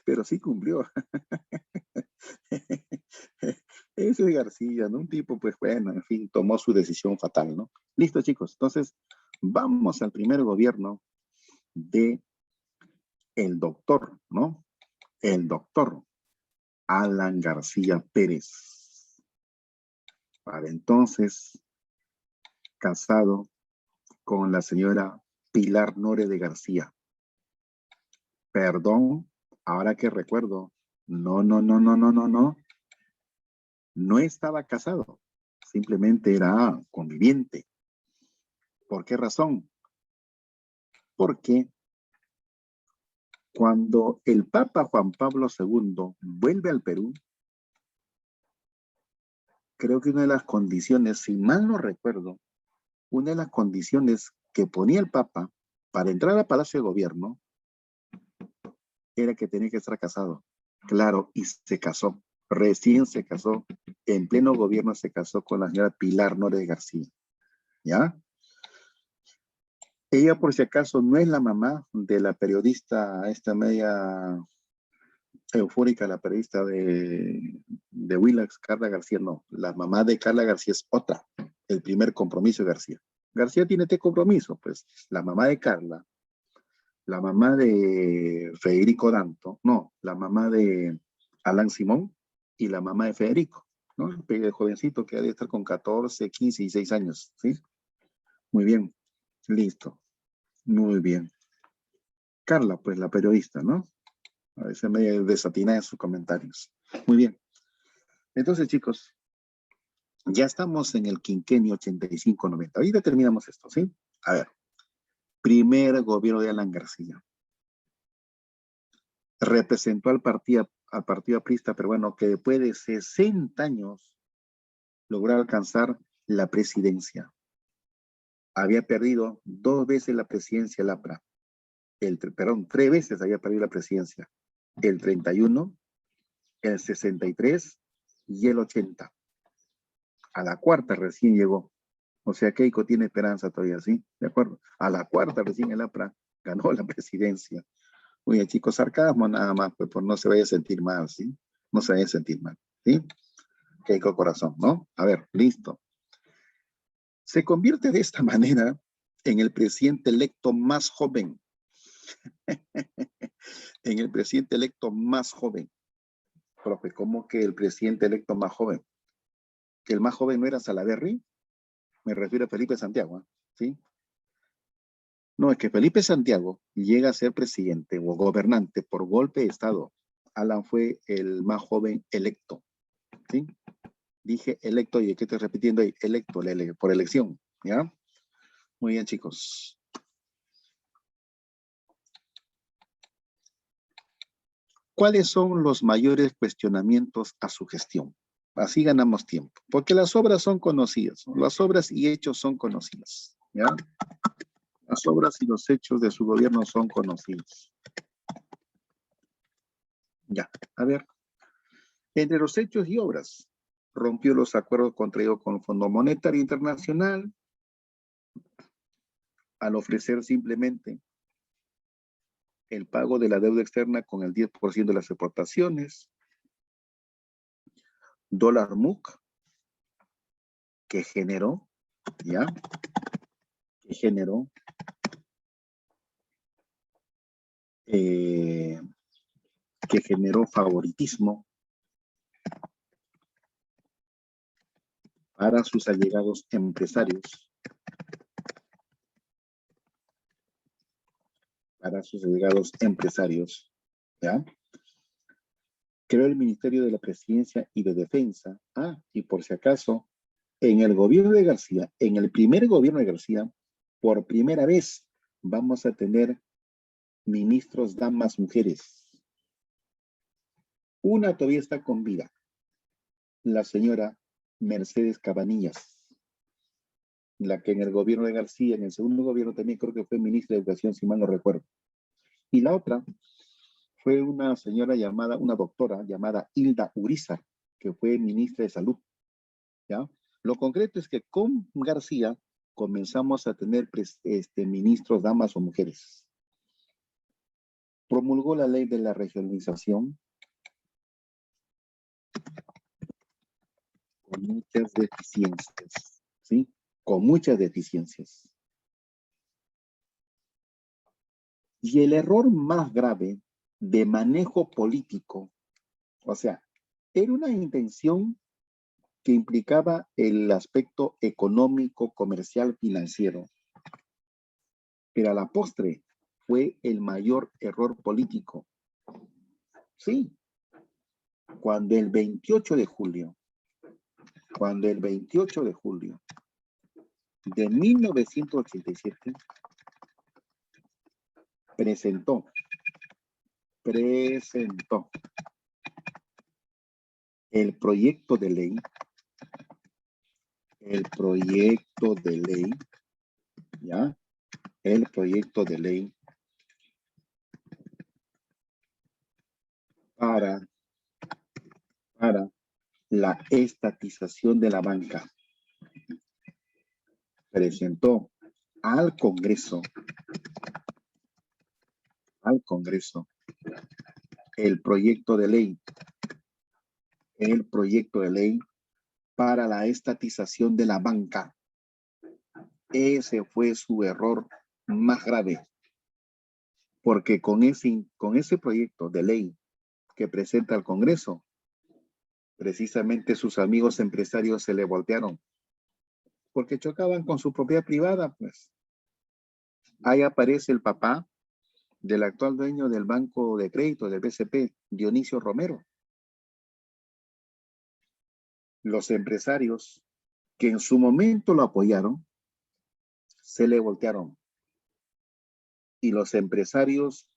pero sí cumplió. Ese es García, ¿no? Un tipo, pues bueno, en fin, tomó su decisión fatal, ¿no? Listo, chicos. Entonces, vamos al primer gobierno de el doctor, ¿no? El doctor Alan García Pérez. Para entonces, casado con la señora Pilar Nore de García. Perdón, ahora que recuerdo, no. No estaba casado, simplemente era conviviente. ¿Por qué razón? Porque cuando el Papa Juan Pablo II vuelve al Perú, creo que una de las condiciones, si mal no recuerdo, una de las condiciones que ponía el Papa para entrar al Palacio de Gobierno era que tenía que estar casado. Claro, y se casó. Recién se casó, en pleno gobierno se casó con la señora Pilar Nore de García. ¿Ya? Ella, por si acaso, no es la mamá de la periodista, esta media eufórica, la periodista de Willax, Carla García, no. La mamá de Carla García es otra, el primer compromiso de García. García tiene este compromiso, pues, la mamá de Carla, la mamá de Federico Danto, no, la mamá de Alan Simón y la mamá de Federico, ¿no? El jovencito que ha de estar con 14, 15 y 6 años, ¿sí? Muy bien, listo, muy bien. Carla, pues la periodista, ¿no? A veces medio desatinada en sus comentarios. Muy bien. Entonces, chicos, ya estamos en el quinquenio 85-90. Ahorita terminamos esto, ¿sí? A ver, primer gobierno de Alan García. Representó al partido aprista peruano que después de 60 años logró alcanzar la presidencia. Había perdido 2 veces la presidencia del APRA. Perdón, 3 veces había perdido la presidencia. El 31, el 63 y el 80. A la cuarta recién llegó. O sea, Keiko tiene esperanza todavía, ¿sí? ¿De acuerdo? A la cuarta recién el APRA ganó la presidencia. Oye, chicos, sarcasmo nada más, pues no se vaya a sentir mal, ¿sí? No se vaya a sentir mal, ¿sí? Keiko Corazón, ¿no? A ver, listo. Se convierte de esta manera en el presidente electo más joven. En el presidente electo más joven. Profe, ¿cómo que el presidente electo más joven? ¿Que el más joven no era Salaverry? Me refiero a Felipe Santiago, ¿sí? No, es que Felipe Santiago llega a ser presidente o gobernante por golpe de Estado. Alan fue el más joven electo, ¿sí? Dije electo, y ¿qué estoy repitiendo ahí? Electo, por elección, ¿ya? Muy bien, chicos. ¿Cuáles son los mayores cuestionamientos a su gestión? Así ganamos tiempo, porque las obras son conocidas, las obras y hechos son conocidas, ¿ya? Las obras y los hechos de su gobierno son conocidos. Ya, a ver. Entre los hechos y obras, rompió los acuerdos contraídos con el Fondo Monetario Internacional al ofrecer simplemente el pago de la deuda externa con el 10% de las exportaciones, dólar MUC, que generó, ¿ya? Que generó favoritismo para sus allegados empresarios, ¿ya? Creó el Ministerio de la Presidencia y de Defensa. Y por si acaso, en el gobierno de García, en el primer gobierno de García, por primera vez vamos a tener ministros, damas, mujeres. Una todavía está con vida, la señora Mercedes Cabanillas, la que en el gobierno de García, en el segundo gobierno también creo que fue ministra de Educación, si mal no recuerdo. Y la otra fue una señora llamada, una doctora llamada Hilda Urizar, que fue ministra de Salud, ¿ya? Lo concreto es que con García comenzamos a tener ministros, damas o mujeres. Promulgó la ley de la regionalización con muchas deficiencias, ¿sí? Con muchas deficiencias. Y el error más grave de manejo político, o sea, era una intención que implicaba el aspecto económico, comercial, financiero, pero a la postre fue el mayor error político. Sí, cuando el 28 de julio de 1987 presentó el proyecto de ley, ¿ya? El proyecto de ley para la estatización de la banca. Presentó al Congreso el proyecto de ley para la estatización de la banca. Ese fue su error más grave, porque con ese proyecto de ley que presenta al Congreso, precisamente sus amigos empresarios se le voltearon, porque chocaban con su propiedad privada, pues. Ahí aparece el papá del actual dueño del Banco de Crédito, del BCP, Dionisio Romero. Los empresarios que en su momento lo apoyaron, se le voltearon. Y los empresarios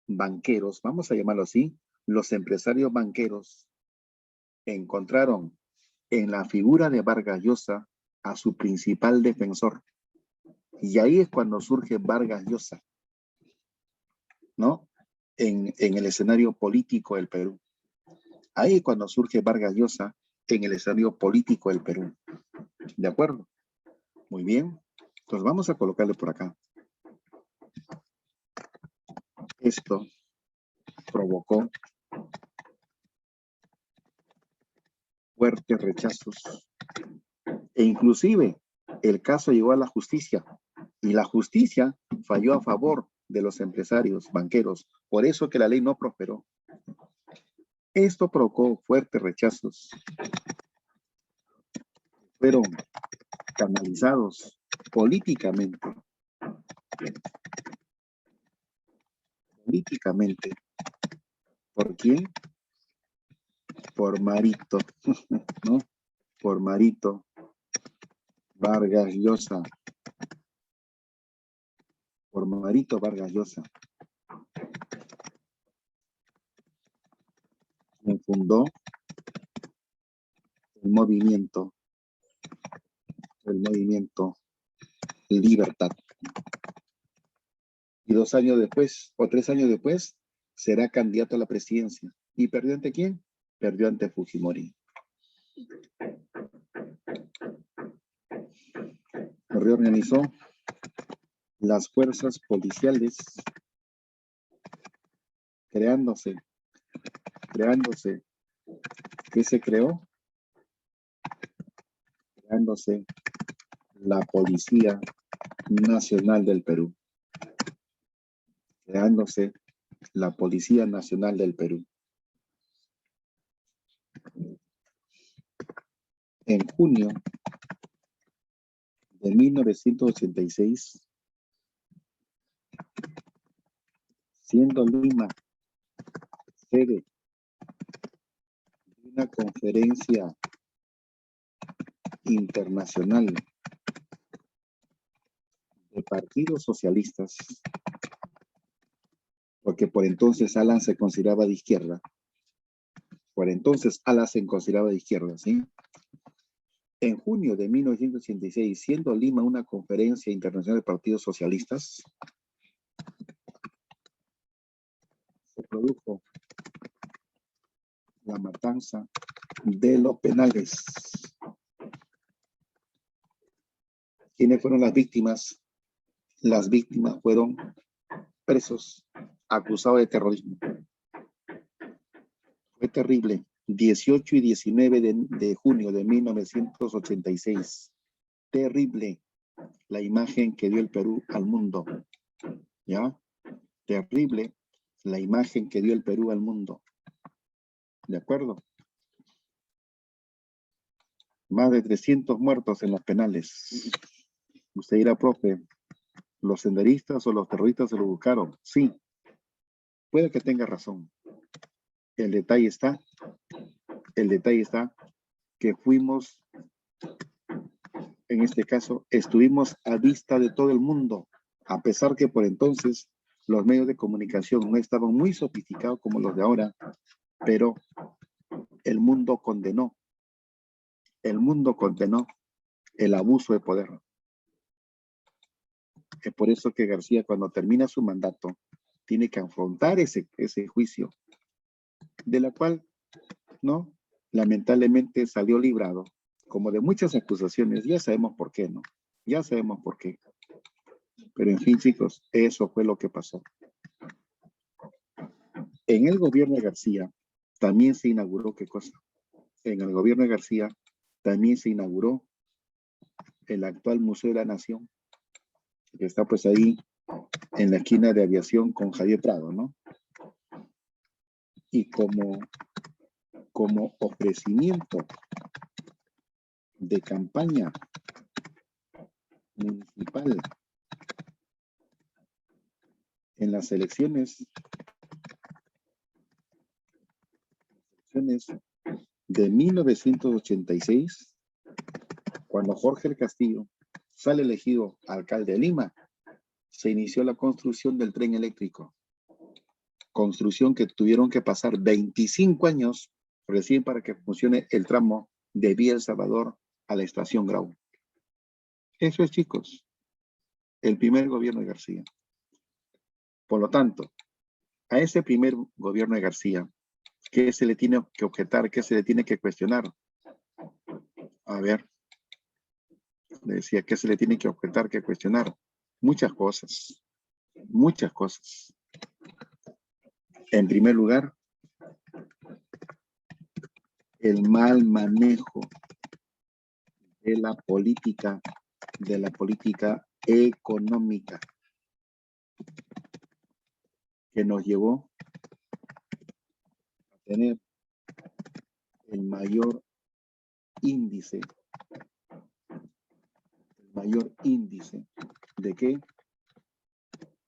banqueros, vamos a llamarlo así, los empresarios banqueros encontraron en la figura de Vargas Llosa a su principal defensor. Y ahí es cuando surge Vargas Llosa, ¿no? En el escenario político del Perú. Ahí es cuando surge Vargas Llosa en el escenario político del Perú. ¿De acuerdo? Muy bien. Entonces vamos a colocarle por acá. Esto provocó fuertes rechazos. E inclusive el caso llegó a la justicia y la justicia falló a favor de los empresarios banqueros. Por eso que la ley no prosperó. Esto provocó fuertes rechazos. Fueron canalizados políticamente. Políticamente. ¿Por quién? Por Marito, ¿no? Por Marito Vargas Llosa. Por Marito Vargas Llosa. Quien fundó el movimiento Libertad. Y 2 años después, o 3 años después, será candidato a la presidencia. ¿Y perdió ante quién? Perdió ante Fujimori. Reorganizó las fuerzas policiales, creándose, ¿qué se creó? Creándose la Policía Nacional del Perú. Creándose la Policía Nacional del Perú. En junio de 1986, siendo Lima sede de una conferencia internacional de partidos socialistas, porque por entonces Alan se consideraba de izquierda. ¿Sí? En junio de 1986, siendo Lima una conferencia internacional de partidos socialistas, se produjo la matanza de los penales. ¿Quiénes fueron las víctimas? Las víctimas fueron presos acusados de terrorismo. Fue terrible. 18 y 19 de junio de 1986. Terrible la imagen que dio el Perú al mundo. ¿Ya? Terrible la imagen que dio el Perú al mundo. ¿De acuerdo? Más de 300 muertos en los penales. Usted dirá, profe, ¿los senderistas o los terroristas se lo buscaron? Sí. Puede que tenga razón. El detalle está que fuimos, en este caso, estuvimos a vista de todo el mundo, a pesar que por entonces los medios de comunicación no estaban muy sofisticados como los de ahora, pero el mundo condenó el abuso de poder. Es por eso que García, cuando termina su mandato, tiene que afrontar ese juicio, de la cual, ¿no? Lamentablemente salió librado, como de muchas acusaciones. Ya sabemos por qué, ¿no? Ya sabemos por qué. Pero en fin, chicos, eso fue lo que pasó. En el gobierno de García también se inauguró, ¿qué cosa? En el gobierno de García también se inauguró el actual Museo de la Nación, que está pues ahí en la esquina de Aviación con Javier Prado, ¿no? Y como ofrecimiento de campaña municipal en las elecciones de 1986, cuando Jorge el Castillo sale elegido alcalde de Lima, se inició la construcción del tren eléctrico. Construcción que tuvieron que pasar 25 años recién para que funcione el tramo de Vía El Salvador a la estación Grau. Eso es, chicos, el primer gobierno de García. Por lo tanto, a ese primer gobierno de García, ¿qué se le tiene que objetar? ¿Qué se le tiene que cuestionar? A ver, le decía, ¿qué se le tiene que objetar, que cuestionar? Muchas cosas, muchas cosas. En primer lugar, el mal manejo de la política económica que nos llevó a tener el mayor índice ¿de qué?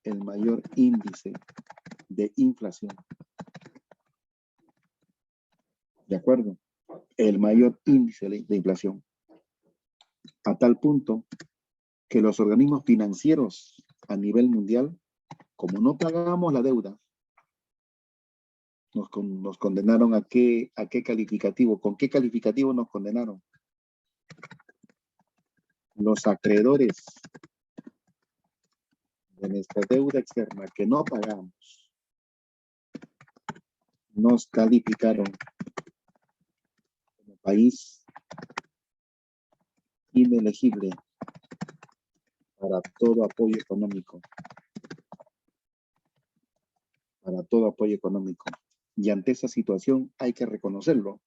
El mayor índice de inflación. ¿De acuerdo? El mayor índice de inflación. A tal punto que los organismos financieros a nivel mundial, como no pagábamos la deuda, nos condenaron a qué calificativo. ¿Con qué calificativo nos condenaron? Los acreedores de nuestra deuda externa que no pagamos nos calificaron como país inelegible para todo apoyo económico. Y ante esa situación hay que reconocerlo.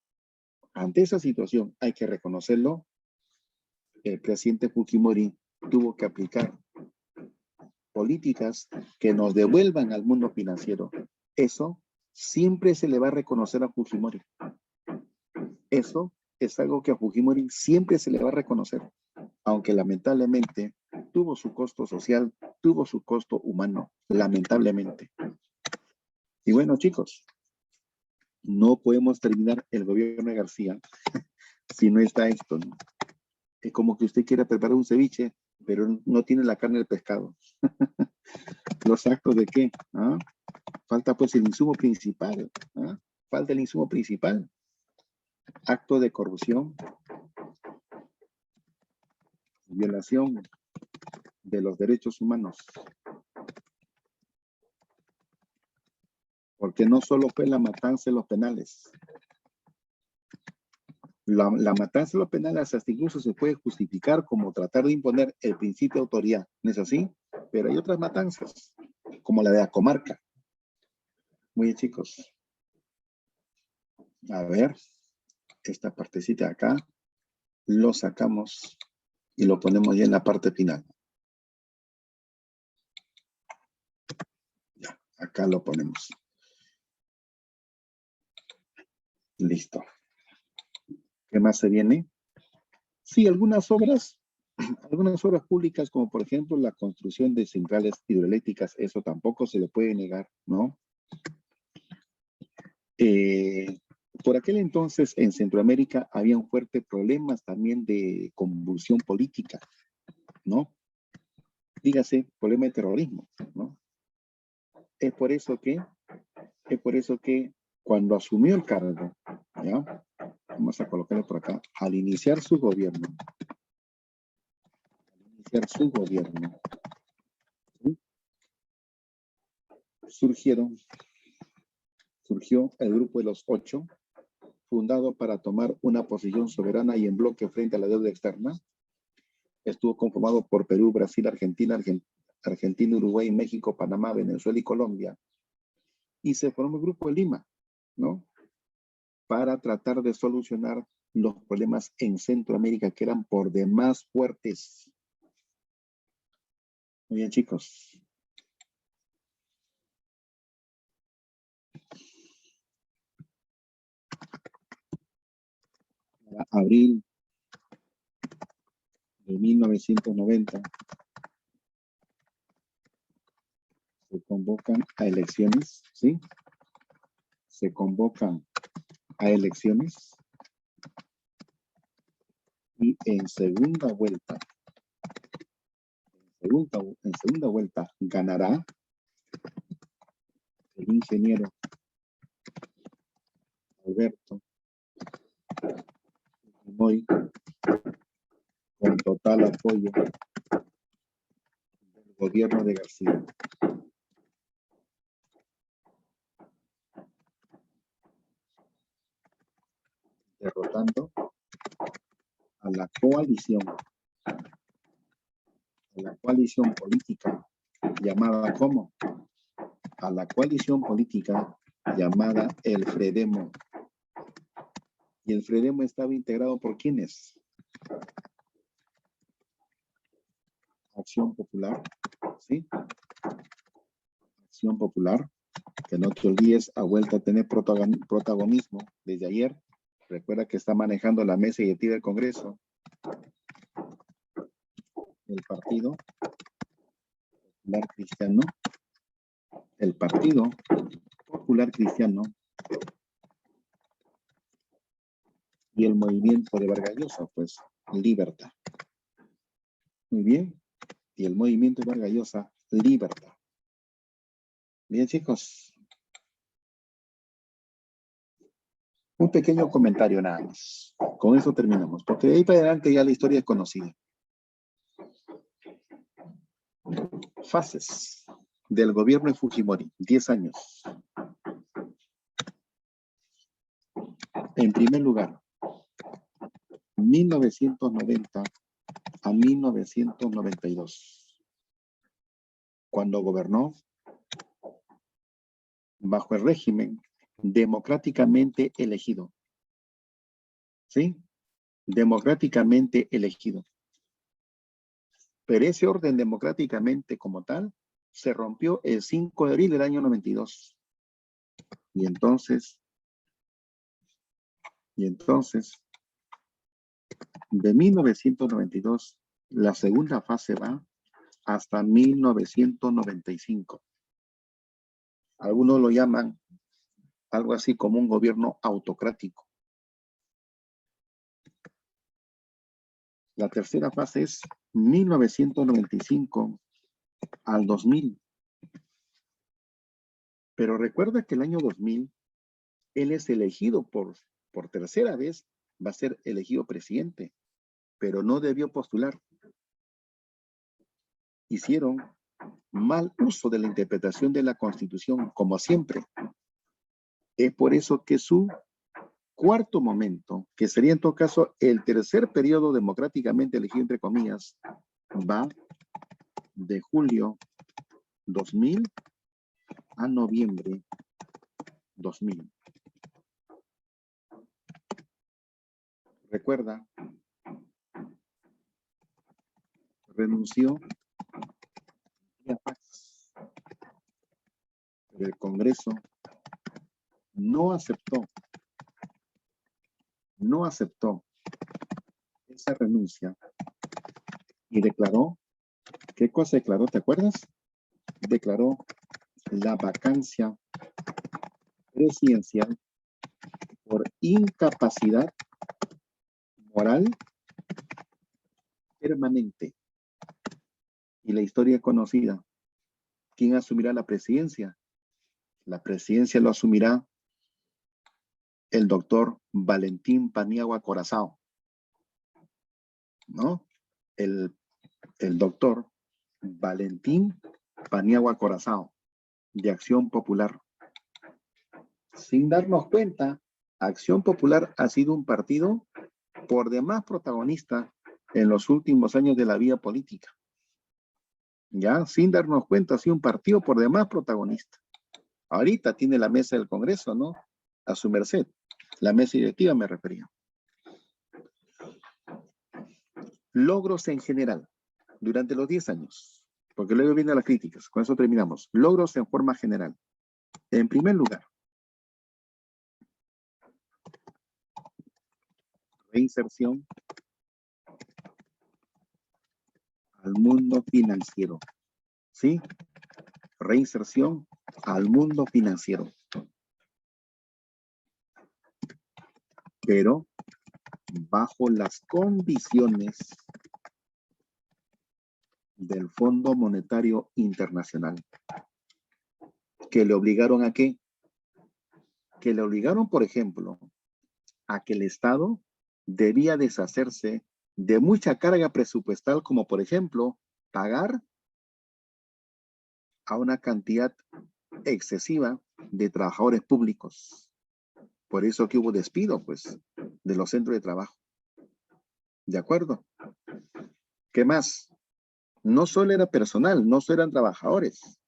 El presidente Fujimori tuvo que aplicar políticas que nos devuelvan al mundo financiero. Eso siempre se le va a reconocer a Fujimori. Eso es algo que a Fujimori siempre se le va a reconocer, aunque lamentablemente tuvo su costo social, tuvo su costo humano, lamentablemente. Y bueno, chicos, no podemos terminar el gobierno de García si no está esto, ¿no? Es como que usted quiera preparar un ceviche, pero no tiene la carne del pescado. ¿Los actos de qué? ¿Ah? Falta pues el insumo principal. ¿Ah? Falta el insumo principal. Acto de corrupción, violación de los derechos humanos. Porque no solo fue la matanza de los penales. La matanza de los penales hasta incluso se puede justificar como tratar de imponer el principio de autoridad. ¿No es así? Pero hay otras matanzas, como la de la comarca. Muy bien, chicos. A ver, esta partecita de acá lo sacamos y lo ponemos ya en la parte final. Ya, acá lo ponemos. Listo. ¿Qué más se viene? Sí, algunas obras públicas, como por ejemplo la construcción de centrales hidroeléctricas, eso tampoco se le puede negar, ¿no? Por aquel entonces en Centroamérica habían fuertes problemas también de convulsión política, ¿no? Dígase, problema de terrorismo, ¿no? Es por eso que cuando asumió el cargo, ¿ya? Vamos a colocarlo por acá, al iniciar su gobierno, ¿sí? Surgió el Grupo de los 8, fundado para tomar una posición soberana y en bloque frente a la deuda externa. Estuvo conformado por Perú, Brasil, Argentina, Uruguay, México, Panamá, Venezuela y Colombia. Y se formó el Grupo de Lima, ¿no? Para tratar de solucionar los problemas en Centroamérica que eran por demás fuertes. Muy bien, chicos. Para abril de 1990 se convocan a elecciones, ¿sí? Se convocan a elecciones y en segunda vuelta ganará el ingeniero Alberto Fujimori con total apoyo del gobierno de García. Derrotando a la coalición política llamada ¿cómo? A la coalición política llamada el Fredemo. ¿Y el FREDEMO estaba integrado por quiénes? Acción Popular, ¿sí? Acción Popular, que no te olvides, ha vuelto a tener protagonismo desde ayer. Recuerda que está manejando la mesa directiva del Congreso. El Partido Popular Cristiano. El Partido Popular Cristiano. Y el movimiento de Vargas Llosa, pues, Libertad. Muy bien. Y el movimiento de Vargas Llosa, Libertad. Bien, chicos. Un pequeño comentario nada más. Con eso terminamos, porque de ahí para adelante ya la historia es conocida. Fases del gobierno de Fujimori, 10 años. En primer lugar, 1990 a 1992, cuando gobernó bajo el régimen democráticamente elegido. ¿Sí? Democráticamente elegido. Pero ese orden democráticamente como tal se rompió el 5 de abril del año 92. Y entonces, de 1992, la segunda fase va hasta 1995. Algunos lo llaman algo así como un gobierno autocrático. La tercera fase es 1995 al 2000. Pero recuerda que el año 2000, él es elegido por tercera vez, va a ser elegido presidente, pero no debió postular. Hicieron mal uso de la interpretación de la Constitución, como siempre. Es por eso que su cuarto momento, que sería en todo caso el tercer periodo democráticamente elegido, entre comillas, va de julio 2000 a noviembre 2000. Recuerda, renunció a Paz, pero el Congreso no aceptó esa renuncia y declaró, ¿qué cosa declaró? ¿Te acuerdas? Declaró la vacancia presidencial por incapacidad moral permanente. Y la historia conocida. ¿Quién asumirá la presidencia? La presidencia lo asumirá el doctor Valentín Paniagua Corazao, ¿no? El doctor Valentín Paniagua Corazao, de Acción Popular. Sin darnos cuenta, Acción Popular ha sido un partido por demás protagonista en los últimos años de la vida política. Ya, sin darnos cuenta, ha sido un partido por demás protagonista. Ahorita tiene la mesa del Congreso, ¿no? A su merced. La mesa directiva me refería. Logros en general, durante los 10 años, porque luego vienen las críticas, con eso terminamos. Logros en forma general. En primer lugar, reinserción al mundo financiero. ¿Sí? Reinserción al mundo financiero. Pero bajo las condiciones del Fondo Monetario Internacional. ¿Que le obligaron a qué? Que le obligaron, por ejemplo, a que el Estado debía deshacerse de mucha carga presupuestal, como por ejemplo, pagar a una cantidad excesiva de trabajadores públicos. Por eso que hubo despido, pues, de los centros de trabajo. ¿De acuerdo? ¿Qué más? No solo era personal, no solo eran trabajadores.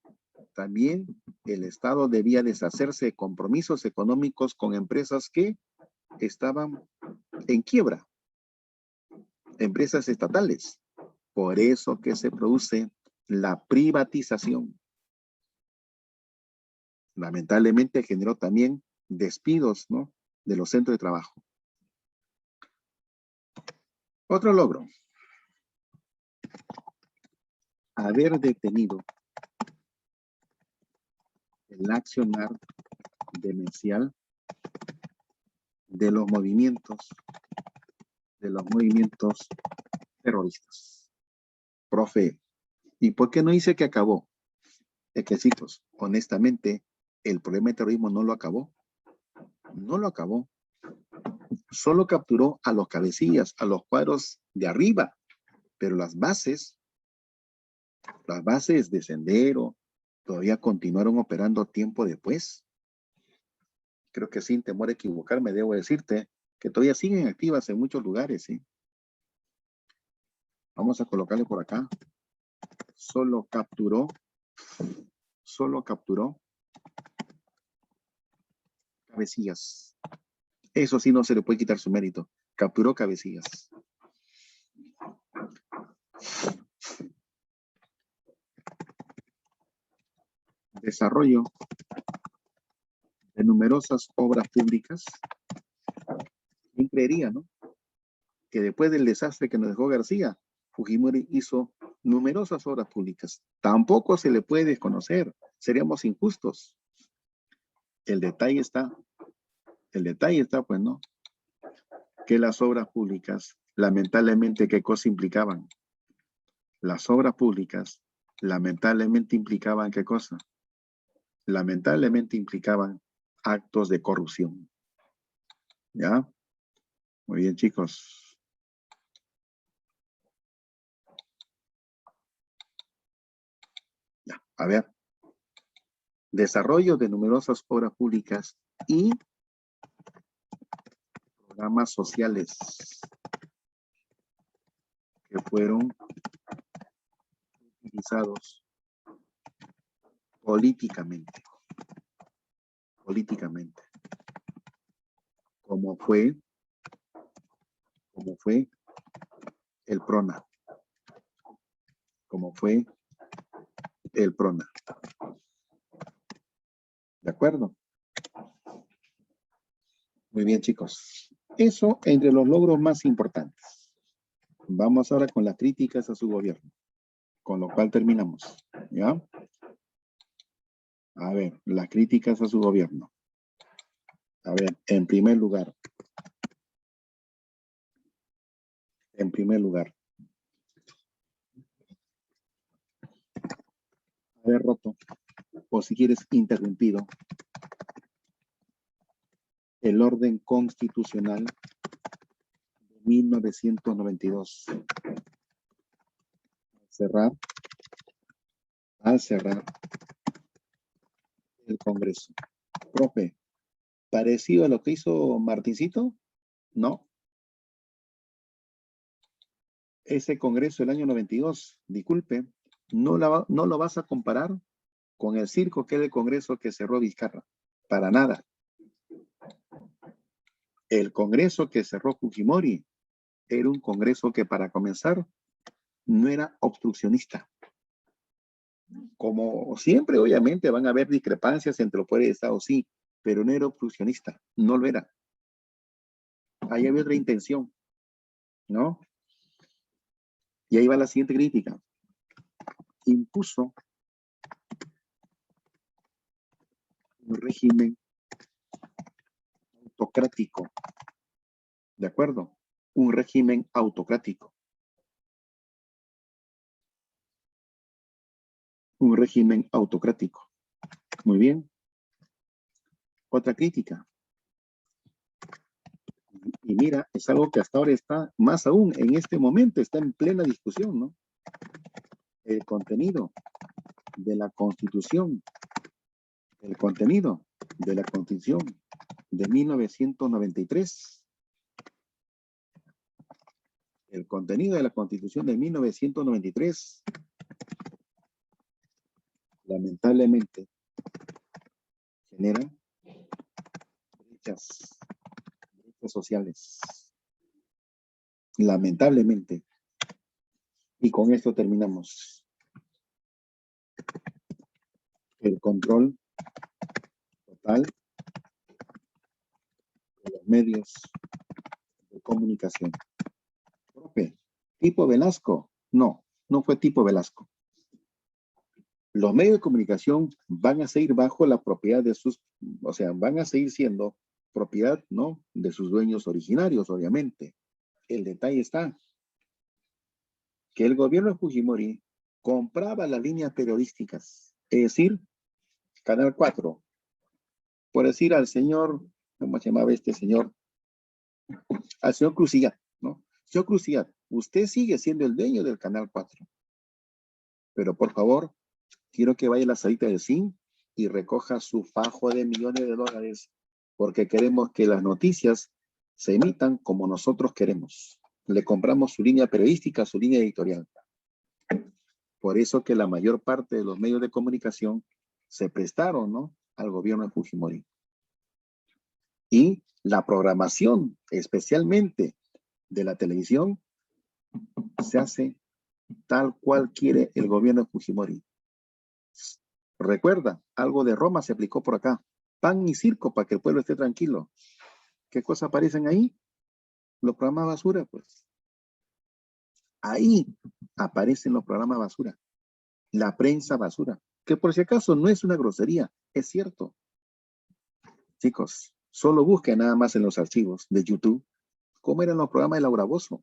También el Estado debía deshacerse de compromisos económicos con empresas que estaban en quiebra, empresas estatales. Por eso que se produce la privatización. Lamentablemente generó también despidos, ¿no?, de los centros de trabajo. Otro logro. Haber detenido el accionar demencial de los movimientos terroristas. Profe, ¿y por qué no dice que acabó? Equecitos, honestamente, el problema de terrorismo no lo acabó. No lo acabó. Solo capturó a los cabecillas, a los cuadros de arriba, pero las bases de Sendero todavía continuaron operando tiempo después. Creo que sin temor a equivocarme, debo decirte que todavía siguen activas en muchos lugares, ¿sí? Vamos a colocarle por acá. Solo capturó cabecillas. Eso sí no se le puede quitar su mérito. Capturó cabecillas. Desarrollo de numerosas obras públicas. ¿Quién creería, no?, que después del desastre que nos dejó García, Fujimori hizo numerosas obras públicas? Tampoco se le puede desconocer. Seríamos injustos. El detalle está, pues, ¿no?, que las obras públicas, lamentablemente, ¿qué cosa implicaban? Las obras públicas, lamentablemente, implicaban ¿qué cosa? Lamentablemente implicaban actos de corrupción. ¿Ya? Muy bien, chicos. Ya, a ver. Desarrollo de numerosas obras públicas y programas sociales que fueron utilizados políticamente, como fue el PRONA, ¿de acuerdo? Muy bien, chicos. Eso entre los logros más importantes. Vamos ahora con las críticas a su gobierno, con lo cual terminamos, ¿ya? A ver, las críticas a su gobierno. A ver, en primer lugar, haber roto, o si quieres, interrumpido, el orden constitucional de 1992. Al cerrar el Congreso. Profe, ¿parecido a lo que hizo Martincito? No. Ese Congreso del año 92, disculpe, no lo vas a comparar con el circo que era el Congreso que cerró Vizcarra. Para nada. El Congreso que cerró Fujimori era un Congreso que, para comenzar, no era obstruccionista. Como siempre, obviamente, van a haber discrepancias entre los poderes de Estado, sí, pero no era obstruccionista, no lo era. Ahí había otra intención, ¿no? Y ahí va la siguiente crítica. Impuso un régimen autocrático, ¿de acuerdo? Un régimen autocrático. Un régimen autocrático. Muy bien. Otra crítica. Y mira, es algo que hasta ahora está, más aún en este momento, está en plena discusión, ¿no? El contenido de la Constitución. El contenido de la Constitución de 1993. El contenido de la Constitución de 1993, lamentablemente, genera brechas redes sociales. Lamentablemente. Y con esto terminamos. El control total de los medios de comunicación. Profe, ¿tipo Velasco? No, no fue tipo Velasco. Los medios de comunicación van a seguir bajo la propiedad de sus, o sea, van a seguir siendo propiedad, ¿no?, de sus dueños originarios, obviamente. El detalle está que el gobierno de Fujimori compraba las líneas periodísticas, es decir, Canal 4, por decir al señor, ¿cómo se llamaba este señor? Al señor Cruciat, ¿no? Señor Cruciat, usted sigue siendo el dueño del Canal 4, pero por favor, quiero que vaya a la salita del zinc y recoja su fajo de millones de dólares, porque queremos que las noticias se emitan como nosotros queremos. Le compramos su línea periodística, su línea editorial. Por eso que la mayor parte de los medios de comunicación se prestaron, ¿no?, al gobierno de Fujimori. Y la programación, especialmente de la televisión, se hace tal cual quiere el gobierno de Fujimori. Recuerda, algo de Roma se aplicó por acá. Pan y circo para que el pueblo esté tranquilo. ¿Qué cosas aparecen ahí? Los programas basura, pues. Ahí aparecen los programas basura. La prensa basura. Que por si acaso no es una grosería, es cierto. Chicos, solo busquen nada más en los archivos de YouTube cómo eran los programas de Laura Bozzo.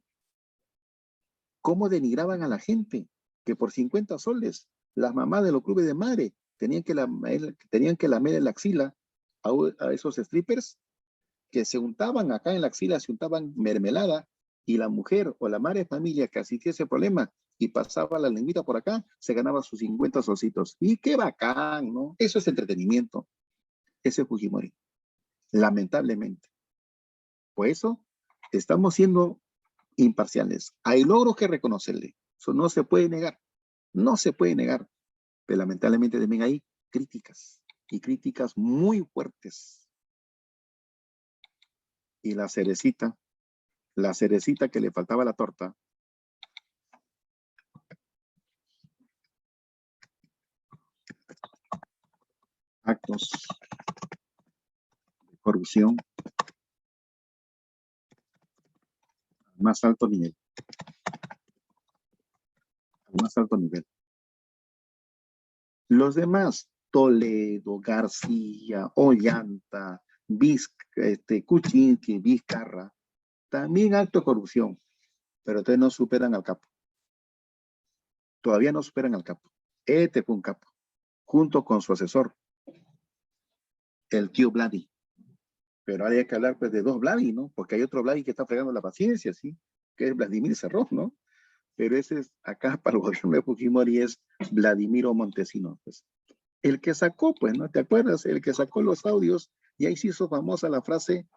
Cómo denigraban a la gente, que por 50 soles las mamás de los clubes de madre tenían que lamer la axila a esos strippers que se untaban acá en la axila, se untaban mermelada, y la mujer o la madre de familia que asistía a ese problema y pasaba la lengüita por acá, se ganaba sus 50 solcitos. Y qué bacán, ¿no? Eso es entretenimiento. Ese es Fujimori. Lamentablemente. Por eso estamos siendo imparciales. Hay logros que reconocerle. Eso no se puede negar. No se puede negar. Pero lamentablemente también hay críticas. Y críticas muy fuertes. Y la cerecita que le faltaba a la torta, actos de corrupción al más alto nivel. Al más alto nivel. Los demás, Toledo, García, Ollanta, Kuczynski, Vizcarra, también acto de corrupción, pero ustedes no superan al capo. Todavía no superan al capo. Este fue un capo, junto con su asesor, el tío Vladi. Pero ahora hay que hablar pues de dos Vladi, ¿no? Porque hay otro Vladi que está fregando la paciencia, ¿sí? Que es Vladimir Cerrón, ¿no? Pero ese es, acá para el gobierno de Fujimori es Vladimiro Montesinos, pues. El que sacó, pues, ¿no? ¿Te acuerdas? El que sacó los audios y ahí se hizo famosa la frase,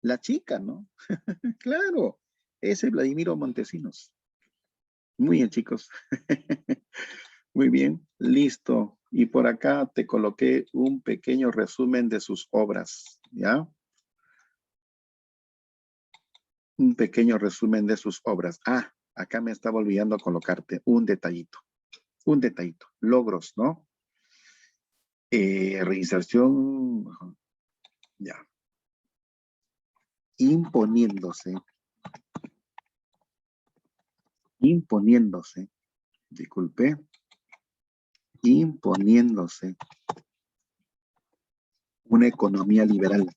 la chica, ¿no? Claro, ese es Vladimiro Montesinos. Muy bien, chicos. Muy bien, listo. Y por acá te coloqué un pequeño resumen de sus obras, ¿ya? Un pequeño resumen de sus obras. Ah, acá me estaba olvidando colocarte un detallito. Un detallito. Logros, ¿no? Reinserción, ya. Imponiéndose, disculpe, imponiéndose una economía liberal,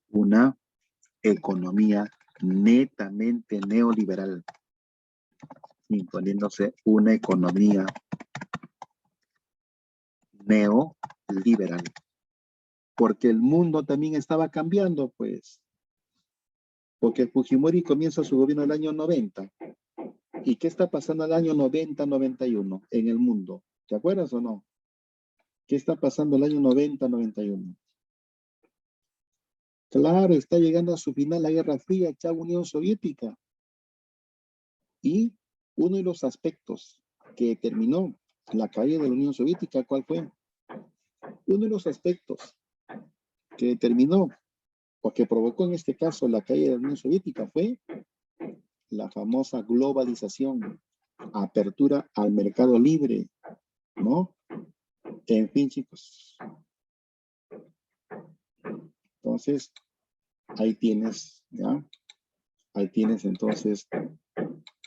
una economía netamente neoliberal, imponiéndose una economía neoliberal, porque el mundo también estaba cambiando, pues, porque Fujimori comienza su gobierno en el año 90. ¿Y qué está pasando el año 90-91 en el mundo? ¿Te acuerdas o no? ¿Qué está pasando el año 90-91? Claro, está llegando a su final la Guerra Fría, chao Unión Soviética. Y uno de los aspectos que determinó la caída de la Unión Soviética, ¿cuál fue? Uno de los aspectos que determinó o que provocó en este caso la caída de la Unión Soviética fue la famosa globalización, apertura al mercado libre, ¿no? En fin, chicos. Entonces, ahí tienes, ¿ya? Ahí tienes entonces,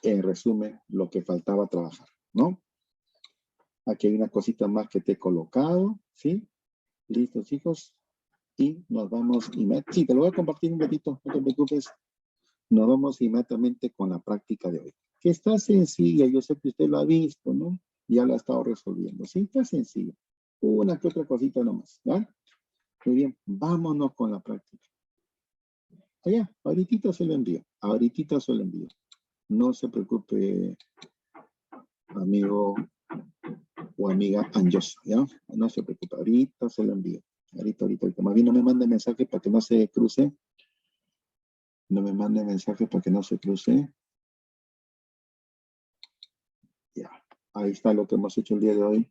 en resumen, lo que faltaba trabajar, ¿no? Aquí hay una cosita más que te he colocado, ¿sí? Listo, chicos. Y nos vamos, sí, te lo voy a compartir un ratito, no te preocupes. Nos vamos inmediatamente con la práctica de hoy. Que está sencilla, yo sé que usted lo ha visto, ¿no? Ya lo ha estado resolviendo, ¿sí? Está sencilla. Una que otra cosita nomás, ¿ya? Muy bien, vámonos con la práctica. Allá, ahorita se lo envío, ahorita se lo envío. No se preocupe, amigo o amiga Anjosa, ¿ya? No se preocupe, ahorita se lo envío. Ahorita. Más bien no me mande mensaje para que no se cruce. No me mande mensaje para que no se cruce. Ya, ahí está lo que hemos hecho el día de hoy.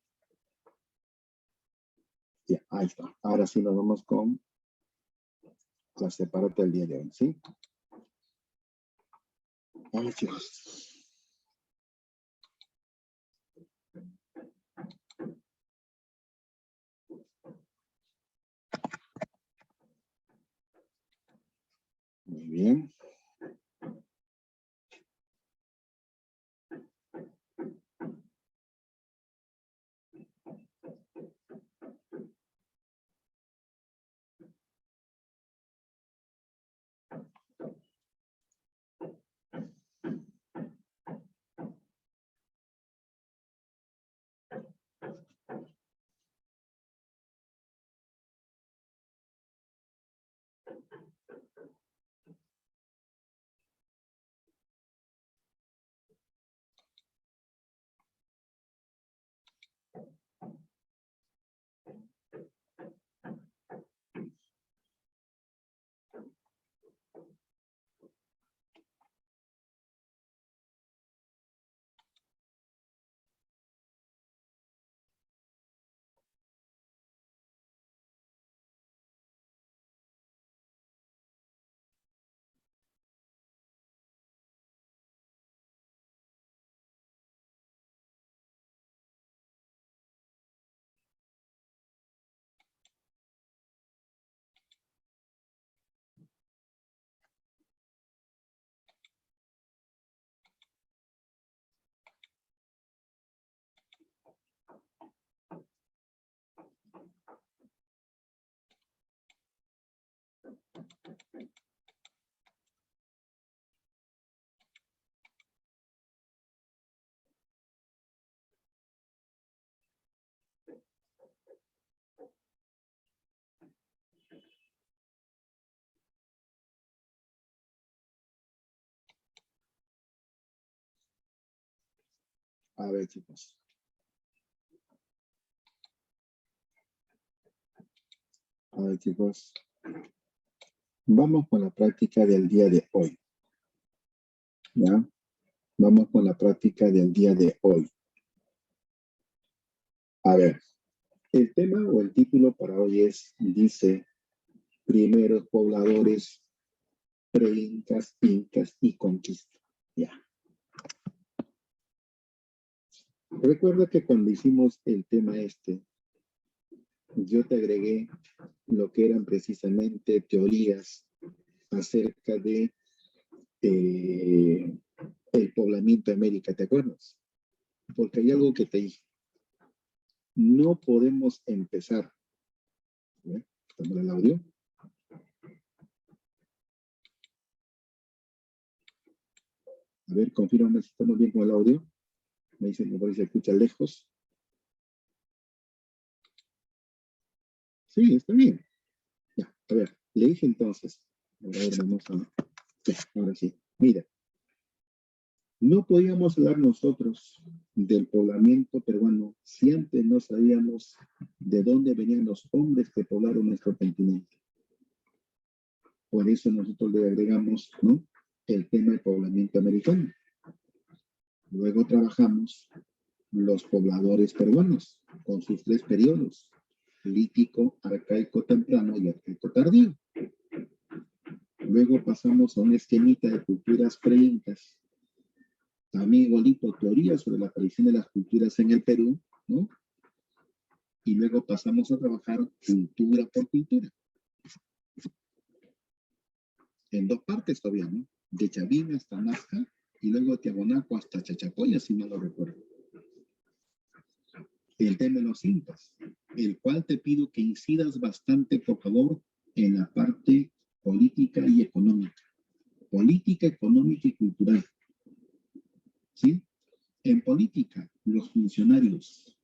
Ya, ahí está. Ahora sí nos vamos con la separata del día de hoy, ¿sí? Ay, Dios. Muy bien. A ver, chicos. A ver, chicos. Vamos con la práctica del día de hoy. ¿Ya? Vamos con la práctica del día de hoy. A ver, el tema o el título para hoy dice, primeros pobladores, pre-incas, incas y conquista. Ya. Recuerda que cuando hicimos el tema yo te agregué lo que eran precisamente teorías acerca de el poblamiento de América, ¿te acuerdas? Porque hay algo que te dije. No podemos empezar. ¿Estamos en el audio? A ver, confírmame si estamos bien con el audio. Me dicen que se escucha lejos. Sí, está bien. Ya, a ver, le dije entonces. A ver, vamos a... Ya, ahora sí. Mira, no podíamos hablar nosotros del poblamiento peruano si antes no sabíamos de dónde venían los hombres que poblaron nuestro continente. Por eso nosotros le agregamos, ¿no?, el tema del poblamiento americano. Luego trabajamos los pobladores peruanos con sus 3 periodos. lítico, arcaico temprano y arcaico tardío. Luego pasamos a un esquemita de culturas pre-incas. También igualito, teoría sobre la aparición de las culturas en el Perú, ¿no? Y luego pasamos a trabajar cultura por cultura. En dos partes todavía, ¿no? De Chavina hasta Nazca y luego de Tiahuanaco hasta Chachapoya, si no lo recuerdo. El tema de los incas, el cual te pido que incidas bastante, por favor, en la parte política y económica. Política, económica y cultural. ¿Sí? En política, los funcionarios.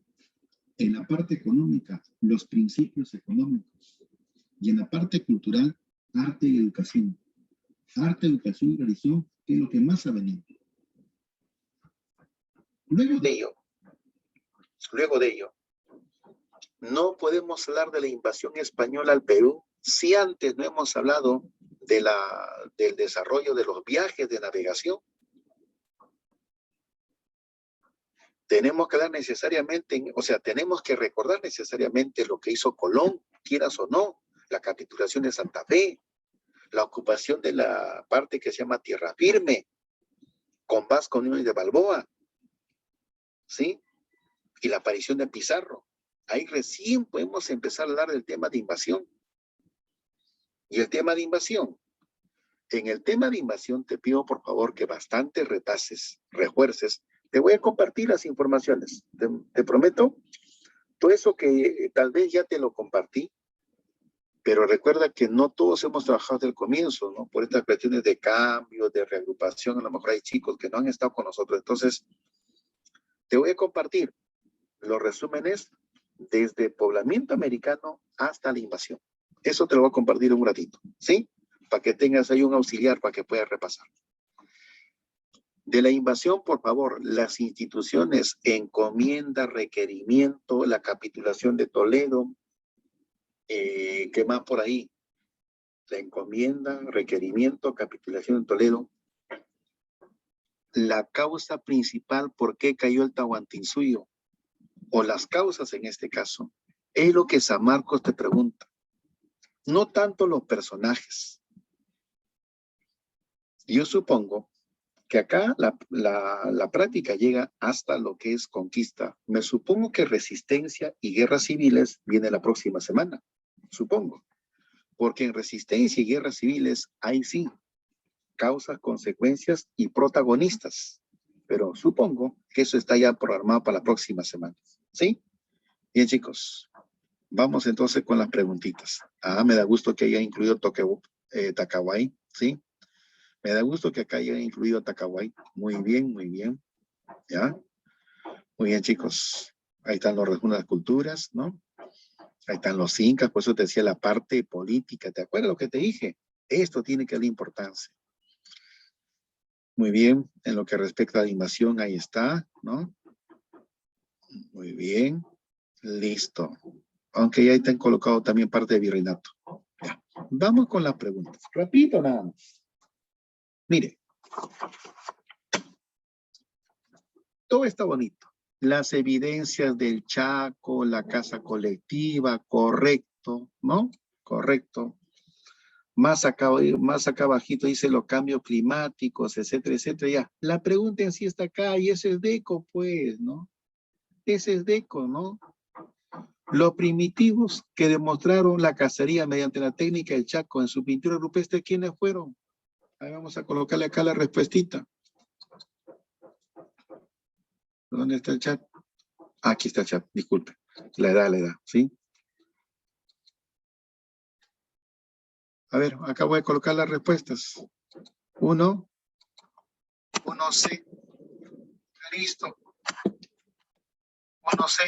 En la parte económica, los principios económicos. Y en la parte cultural, arte y educación. Arte, educación y religión, que es lo que más ha venido. Luego de ello, no podemos hablar de la invasión española al Perú si antes no hemos hablado del desarrollo de los viajes de navegación. Tenemos que hablar necesariamente, tenemos que recordar necesariamente lo que hizo Colón, quieras o no, la capitulación de Santa Fe, la ocupación de la parte que se llama Tierra Firme, con Vasco Núñez de Balboa, ¿sí? Y la aparición de Pizarro. Ahí recién podemos empezar a hablar del tema de invasión. Y el tema de invasión. En el tema de invasión te pido por favor que bastante refuerces. Te voy a compartir las informaciones. Te prometo. Todo eso que tal vez ya te lo compartí, pero recuerda que no todos hemos trabajado desde el comienzo, ¿no? Por estas cuestiones de cambio, de reagrupación, a lo mejor hay chicos que no han estado con nosotros. Entonces, te voy a compartir los resúmenes desde poblamiento americano hasta la invasión. Eso te lo voy a compartir en un ratito, ¿sí? Para que tengas ahí un auxiliar para que puedas repasar. De la invasión, por favor, las instituciones, encomienda, requerimiento, la capitulación de Toledo, ¿qué más por ahí? La encomienda, requerimiento, capitulación de Toledo. La causa principal por qué cayó el Tahuantinsuyo, o las causas en este caso, es lo que San Marcos te pregunta. No tanto los personajes. Yo supongo que acá la práctica llega hasta lo que es conquista. Me supongo que resistencia y guerras civiles viene la próxima semana, supongo. Porque en resistencia y guerras civiles hay sí causas, consecuencias y protagonistas. Pero supongo que eso está ya programado para la próxima semana. ¿Sí? Bien, chicos. Vamos entonces con las preguntitas. Me da gusto que haya incluido Tacahuay, ¿sí? Me da gusto que acá haya incluido Tacahuay. Muy bien, muy bien. ¿Ya? Muy bien, chicos. Ahí están los resumos de las culturas, ¿no? Ahí están los incas, por eso te decía la parte política. ¿Te acuerdas lo que te dije? Esto tiene que dar importancia. Muy bien, en lo que respecta a la invasión, ahí está, ¿no? Muy bien, listo. Aunque ya están colocado también parte de virreinato. Ya. Vamos con las preguntas. Repito nada más. Mire, todo está bonito. Las evidencias del Chaco, la casa colectiva, correcto, ¿no? Correcto. Más acá abajito dice los cambios climáticos, etcétera, etcétera. Ya. La pregunta en sí está acá y ese es Deco, pues, ¿no? Ese es Deco, ¿no? Los primitivos que demostraron la cacería mediante la técnica del Chaco en su pintura rupestre, ¿quiénes fueron? Ahí vamos a colocarle acá la respuestita. ¿Dónde está el chat? Aquí está el chat, disculpe. La edad, ¿sí? A ver, acá voy a colocar las respuestas. 1 C. Listo. 1 C.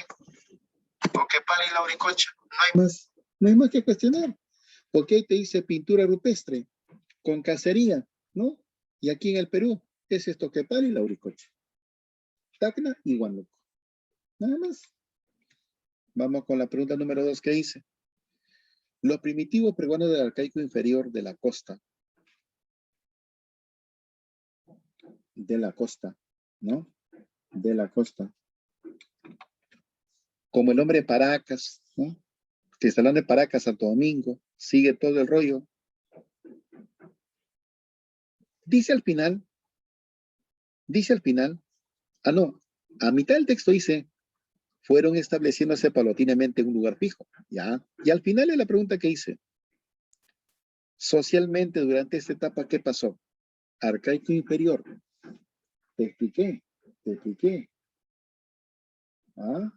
Toquepala y Lauricocha. No hay más. No hay más que cuestionar. Porque ahí te dice pintura rupestre con cacería, ¿no? Y aquí en el Perú, ese es Toquepala y Lauricocha. Tacna y Huánuco. Nada más. Vamos con la pregunta número 2 que hice. Los primitivos peruanos del arcaico inferior de la costa, ¿no? De la costa. Como el hombre Paracas, ¿no? Te está hablando de Paracas, Santo Domingo, sigue todo el rollo. Dice al final, a mitad del texto dice, fueron estableciéndose paulatinamente en un lugar fijo, ¿ya? Y al final de la pregunta que hice, socialmente durante esta etapa, ¿qué pasó? Arcaico inferior. Te expliqué. ¿Ah?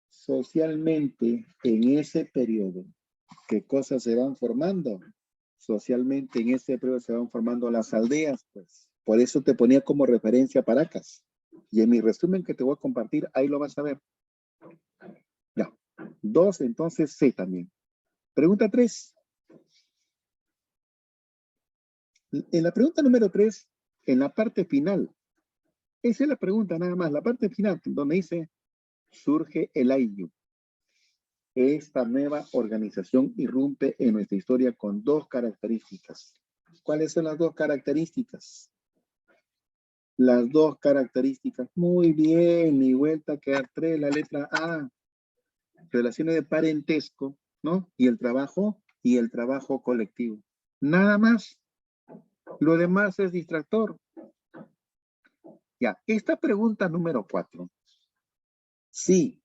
Socialmente, en ese periodo, ¿qué cosas se van formando? Socialmente, en ese periodo se van formando las aldeas, pues. Por eso te ponía como referencia Paracas. Y en mi resumen que te voy a compartir, ahí lo vas a ver. Ya. 2, entonces C también. Pregunta 3. En la pregunta número 3, en la parte final, esa es la pregunta nada más, la parte final, donde dice, surge el AIU. Esta nueva organización irrumpe en nuestra historia con 2 características. ¿Cuáles son las 2 características? Las 2 características. Muy bien, mi vuelta a quedar 3, la letra A. Relaciones de parentesco, ¿no? Y el trabajo colectivo. Nada más. Lo demás es distractor. Ya, esta pregunta número 4. Sí,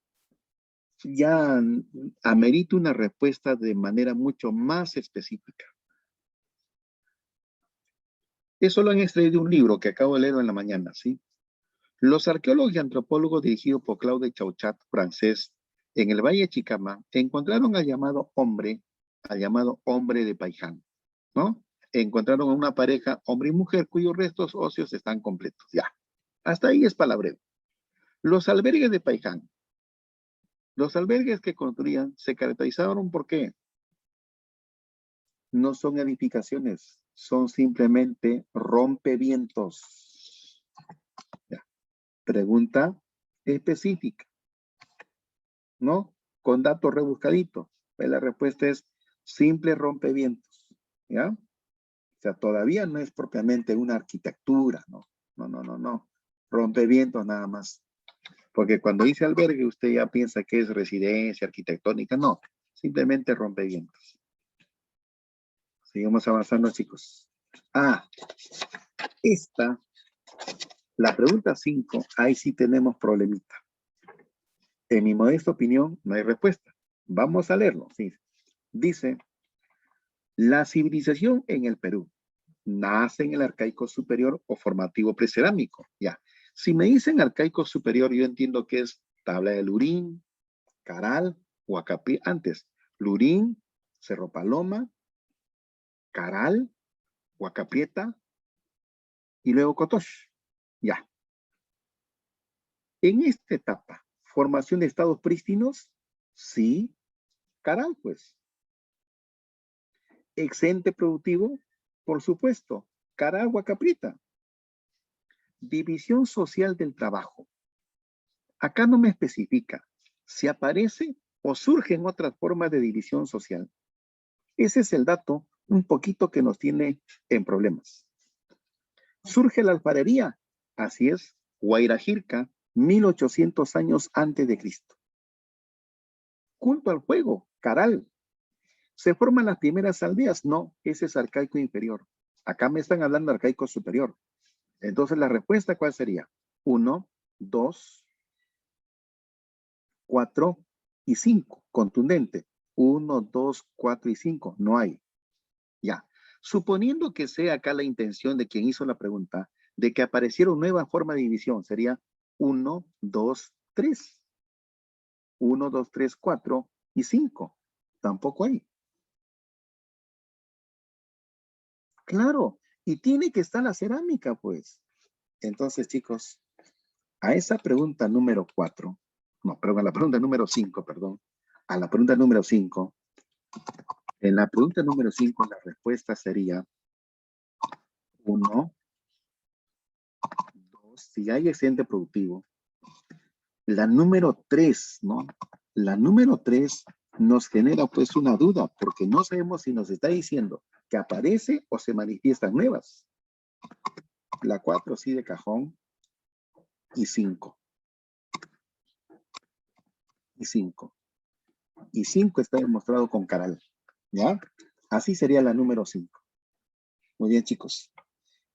ya amerita una respuesta de manera mucho más específica. Eso lo han extraído de un libro que acabo de leer en la mañana, ¿sí? Los arqueólogos y antropólogos dirigidos por Claude Chauchat, francés, en el Valle de Chicama, encontraron al llamado hombre de Paiján, ¿no? Encontraron a una pareja, hombre y mujer, cuyos restos óseos están completos, ya. Hasta ahí es palabreo. Los albergues de Paiján. Los albergues que construían se caracterizaron por qué. No son edificaciones, son simplemente rompevientos. Ya. Pregunta específica, ¿no? Con datos rebuscaditos. Pues la respuesta es simple rompevientos, ¿ya? O sea, todavía no es propiamente una arquitectura, ¿no? No. Rompevientos nada más. Porque cuando dice albergue, usted ya piensa que es residencia arquitectónica. No, simplemente rompevientos. Seguimos avanzando, chicos. La pregunta 5, ahí sí tenemos problemita. En mi modesta opinión, no hay respuesta. Vamos a leerlo. Sí. Dice, la civilización en el Perú nace en el arcaico superior o formativo precerámico. Ya. Si me dicen arcaico superior, yo entiendo que es tabla de Lurín, Caral, Huacapi, antes, Lurín, Cerro Paloma, Caral, Huacapieta y luego Cotox. Ya. En esta etapa, formación de estados prístinos, sí, Caral, pues. Excedente productivo, por supuesto, Caral, Huacapieta. División social del trabajo. Acá no me especifica si aparece o surgen otras formas de división social. Ese es el dato un poquito que nos tiene en problemas. Surge la alfarería, así es, Guairajirca, 1800 años antes de Cristo. Culto al fuego, Caral. ¿Se forman las primeras aldeas? No, ese es arcaico inferior. Acá me están hablando de arcaico superior. Entonces la respuesta, ¿cuál sería? 1, 2, 4 y 5. Contundente. 1, 2, 4 y 5. No hay. Ya. Suponiendo que sea acá la intención de quien hizo la pregunta, de que apareciera una nueva forma de división, sería 1, 2, 3. 1, 2, 3, 4 y 5. Tampoco hay. Claro. Y tiene que estar la cerámica, pues. Entonces, chicos, a esa pregunta número 4, no, perdón, a la pregunta número 5, perdón, a la pregunta número 5, en la pregunta número 5 la respuesta sería 1, 2, si hay excedente productivo. La número 3, ¿no? La número 3 nos genera pues una duda, porque no sabemos si nos está diciendo que aparece o se manifiestan nuevas. La 4 sí de cajón y 5. Y 5. Y 5 está demostrado con Caral. ¿Ya? Así sería la número 5. Muy bien, chicos.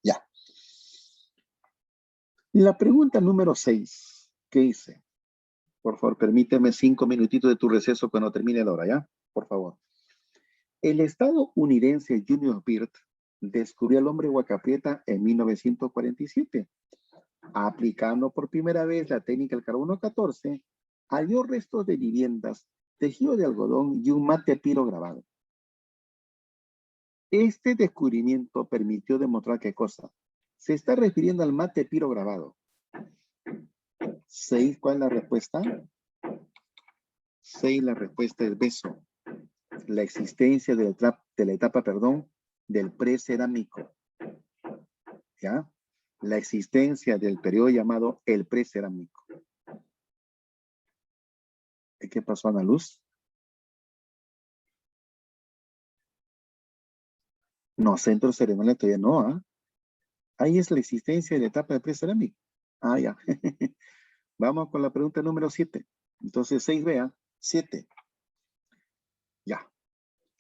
Ya. La pregunta número 6. ¿Qué dice? Por favor, permíteme 5 minutitos de tu receso cuando termine la hora, ¿ya? Por favor. El estadounidense Julius Beard descubrió al hombre huacaprieta en 1947. Aplicando por primera vez la técnica del carbono 14, halló restos de viviendas, tejido de algodón y un mate piro grabado. Este descubrimiento permitió demostrar qué cosa. Se está refiriendo al mate piro grabado. 6, ¿cuál es la respuesta? 6, la respuesta es beso. La existencia de la etapa, del precerámico. ¿Ya? La existencia del periodo llamado el precerámico. ¿Qué pasó, Ana Luz? No, centro ceremonial todavía no, ¿ah? Ahí es la existencia de la etapa del precerámico. Ah, ya. Vamos con la pregunta número 7. Entonces, 6, vea, 7. Ya.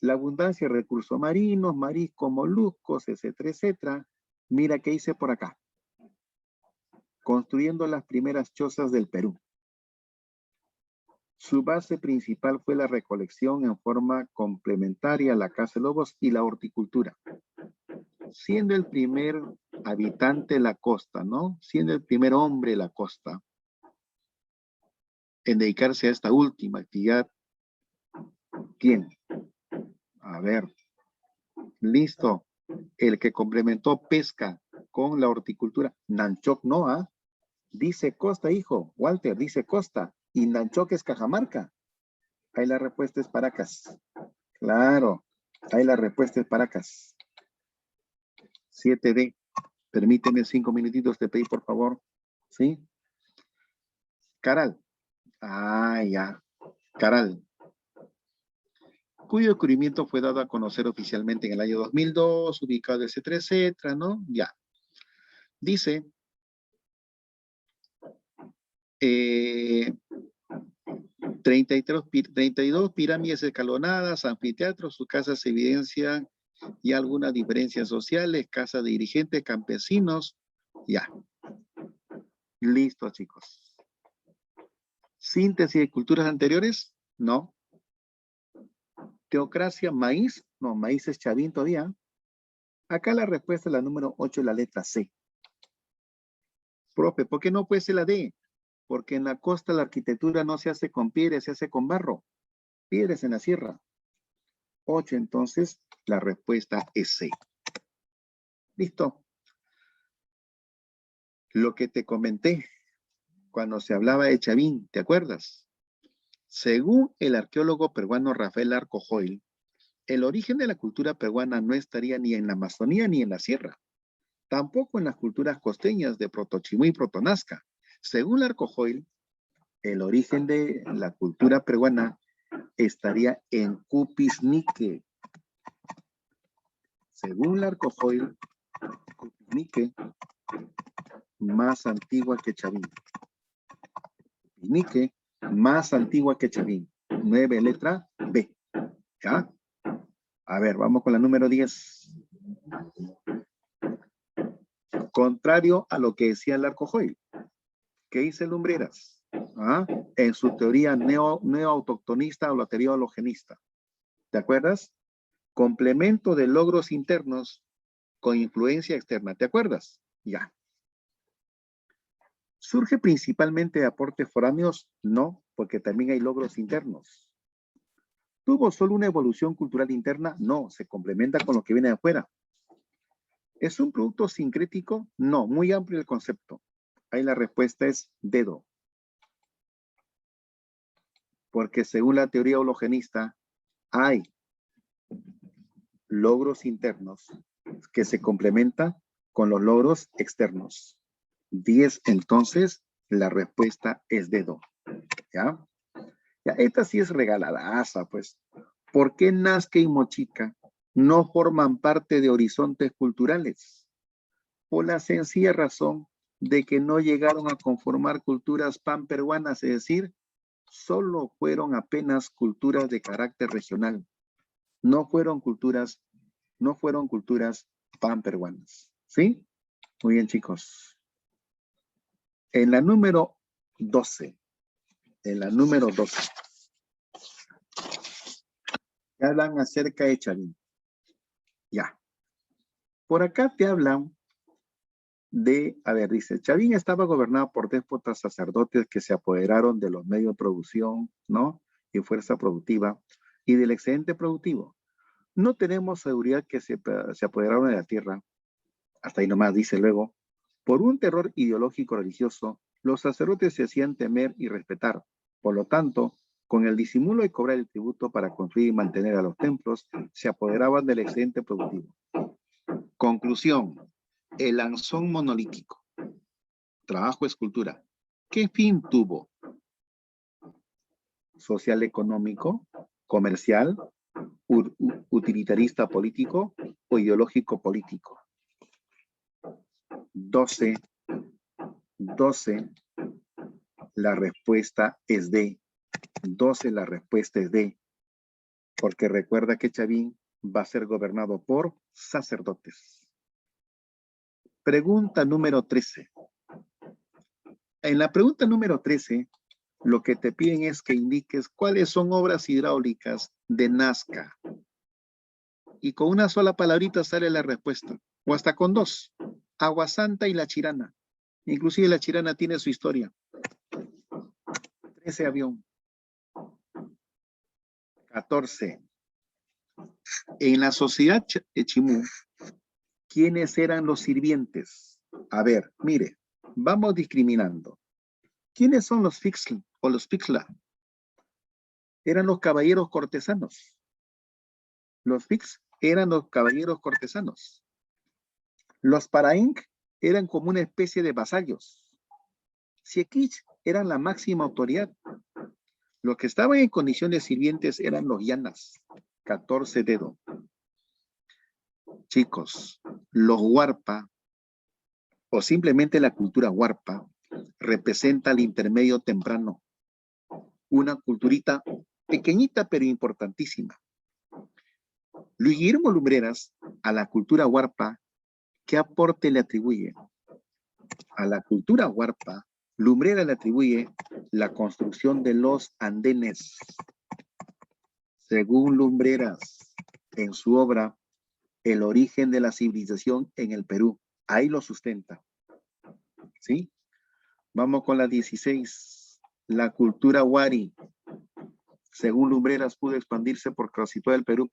La abundancia de recursos marinos, mariscos, moluscos, etcétera, etcétera. Mira qué hice por acá. Construyendo las primeras chozas del Perú. Su base principal fue la recolección en forma complementaria a la caza de lobos y la horticultura. Siendo el primer habitante de la costa, ¿no? Siendo el primer hombre de la costa en dedicarse a esta última actividad. ¿Quién? A ver. Listo. El que complementó pesca con la horticultura. Nanchoc no, ¿ah? Dice Costa, hijo. Walter, dice Costa. Y Nanchoc es Cajamarca. Ahí la respuesta es Paracas. Claro. Ahí la respuesta es Paracas. 7D. Permíteme 5 minutitos, te pedí, por favor. ¿Sí? Caral. Ah, ya. Caral. Cuyo descubrimiento fue dado a conocer oficialmente en el año 2002, ubicado, etcétera, etcétera, ¿no? Ya. Dice, 32 pirámides escalonadas, anfiteatros, sus casas evidencian y algunas diferencias sociales, casas de dirigentes, campesinos, ya. Listo, chicos. ¿Síntesis de culturas anteriores? No. ¿Teocracia, maíz? No, maíz es Chavín todavía. Acá la respuesta es la número 8, la letra C. Profe, ¿por qué no puede ser la D? Porque en la costa la arquitectura no se hace con piedras, se hace con barro. Piedras en la sierra. 8, entonces, la respuesta es C. Listo. Lo que te comenté cuando se hablaba de Chavín, ¿te acuerdas? Según el arqueólogo peruano Rafael Arcojoil, el origen de la cultura peruana no estaría ni en la Amazonía ni en la sierra, tampoco en las culturas costeñas de Protochimú y Protonazca. Según Arcojoil, el origen de la cultura peruana estaría en Cupiznique. Según Larcojoil, Cupiznique, más antigua que Chavín. Cupiznique, más antigua que Chavín. 9, letra B. ¿Ya? A ver, vamos con la número 10. Contrario a lo que decía Larcojoil, ¿qué dice Lumbreras? ¿Ah? En su teoría neo-autoctonista o la teoría hologenista. ¿Te acuerdas? Complemento de logros internos con influencia externa. ¿Te acuerdas? Ya. ¿Surge principalmente de aportes foráneos? No, porque también hay logros internos. ¿Tuvo solo una evolución cultural interna? No, se complementa con lo que viene de afuera. ¿Es un producto sincrético? No, muy amplio el concepto. Ahí la respuesta es dedo. Porque según la teoría hologenista, hay logros internos que se complementan con los logros externos. 10, entonces, la respuesta es dedo. ¿Ya? Ya, esta sí es regaladaza, pues. ¿Por qué Nazca y Mochica no forman parte de horizontes culturales? Por la sencilla razón de que no llegaron a conformar culturas panperuanas, es decir, solo fueron apenas culturas de carácter regional. No fueron culturas panperuanas. ¿Sí? Muy bien, chicos. En la número 12. En la número 12. Te hablan acerca de Chavín. Ya. Por acá te hablan dice, Chavín estaba gobernado por déspotas sacerdotes que se apoderaron de los medios de producción, ¿no? Y fuerza productiva y del excedente productivo. No tenemos seguridad que se apoderaron de la tierra. Hasta ahí nomás dice luego. Por un terror ideológico religioso, los sacerdotes se hacían temer y respetar. Por lo tanto, con el disimulo de cobrar el tributo para construir y mantener a los templos, se apoderaban del excedente productivo. Conclusión. El anzón monolítico. Trabajo escultura. ¿Qué fin tuvo? Social económico, comercial, utilitarista político o ideológico político. 12. La respuesta es D. 12, la respuesta es D. Porque recuerda que Chavín va a ser gobernado por sacerdotes. Pregunta número 13. En la pregunta número 13, lo que te piden es que indiques cuáles son obras hidráulicas de Nazca. Y con una sola palabrita sale la respuesta. O hasta con dos. Agua Santa y La Chirana. Inclusive La Chirana tiene su historia. 13, avión. 14. En la sociedad Chimú, ¿quiénes eran los sirvientes? A ver, mire, vamos discriminando. ¿Quiénes son los Fixl o los Pixla? Eran los caballeros cortesanos. Los Fix eran los caballeros cortesanos. Los Paraink eran como una especie de vasallos. Siequich eran la máxima autoridad. Los que estaban en condiciones sirvientes eran los Yanas. 14 dedos. Chicos, los Huarpa, o simplemente la cultura Huarpa, representa el intermedio temprano. Una culturita pequeñita pero importantísima. Luis Guillermo Lumbreras, a la cultura Huarpa, ¿qué aporte le atribuye? A la cultura Huarpa, Lumbreras le atribuye la construcción de los andenes. Según Lumbreras, en su obra, El origen de la civilización en el Perú, ahí lo sustenta. ¿Sí? Vamos con la 16. La cultura Huari, según Lumbreras, pudo expandirse por casi todo el Perú,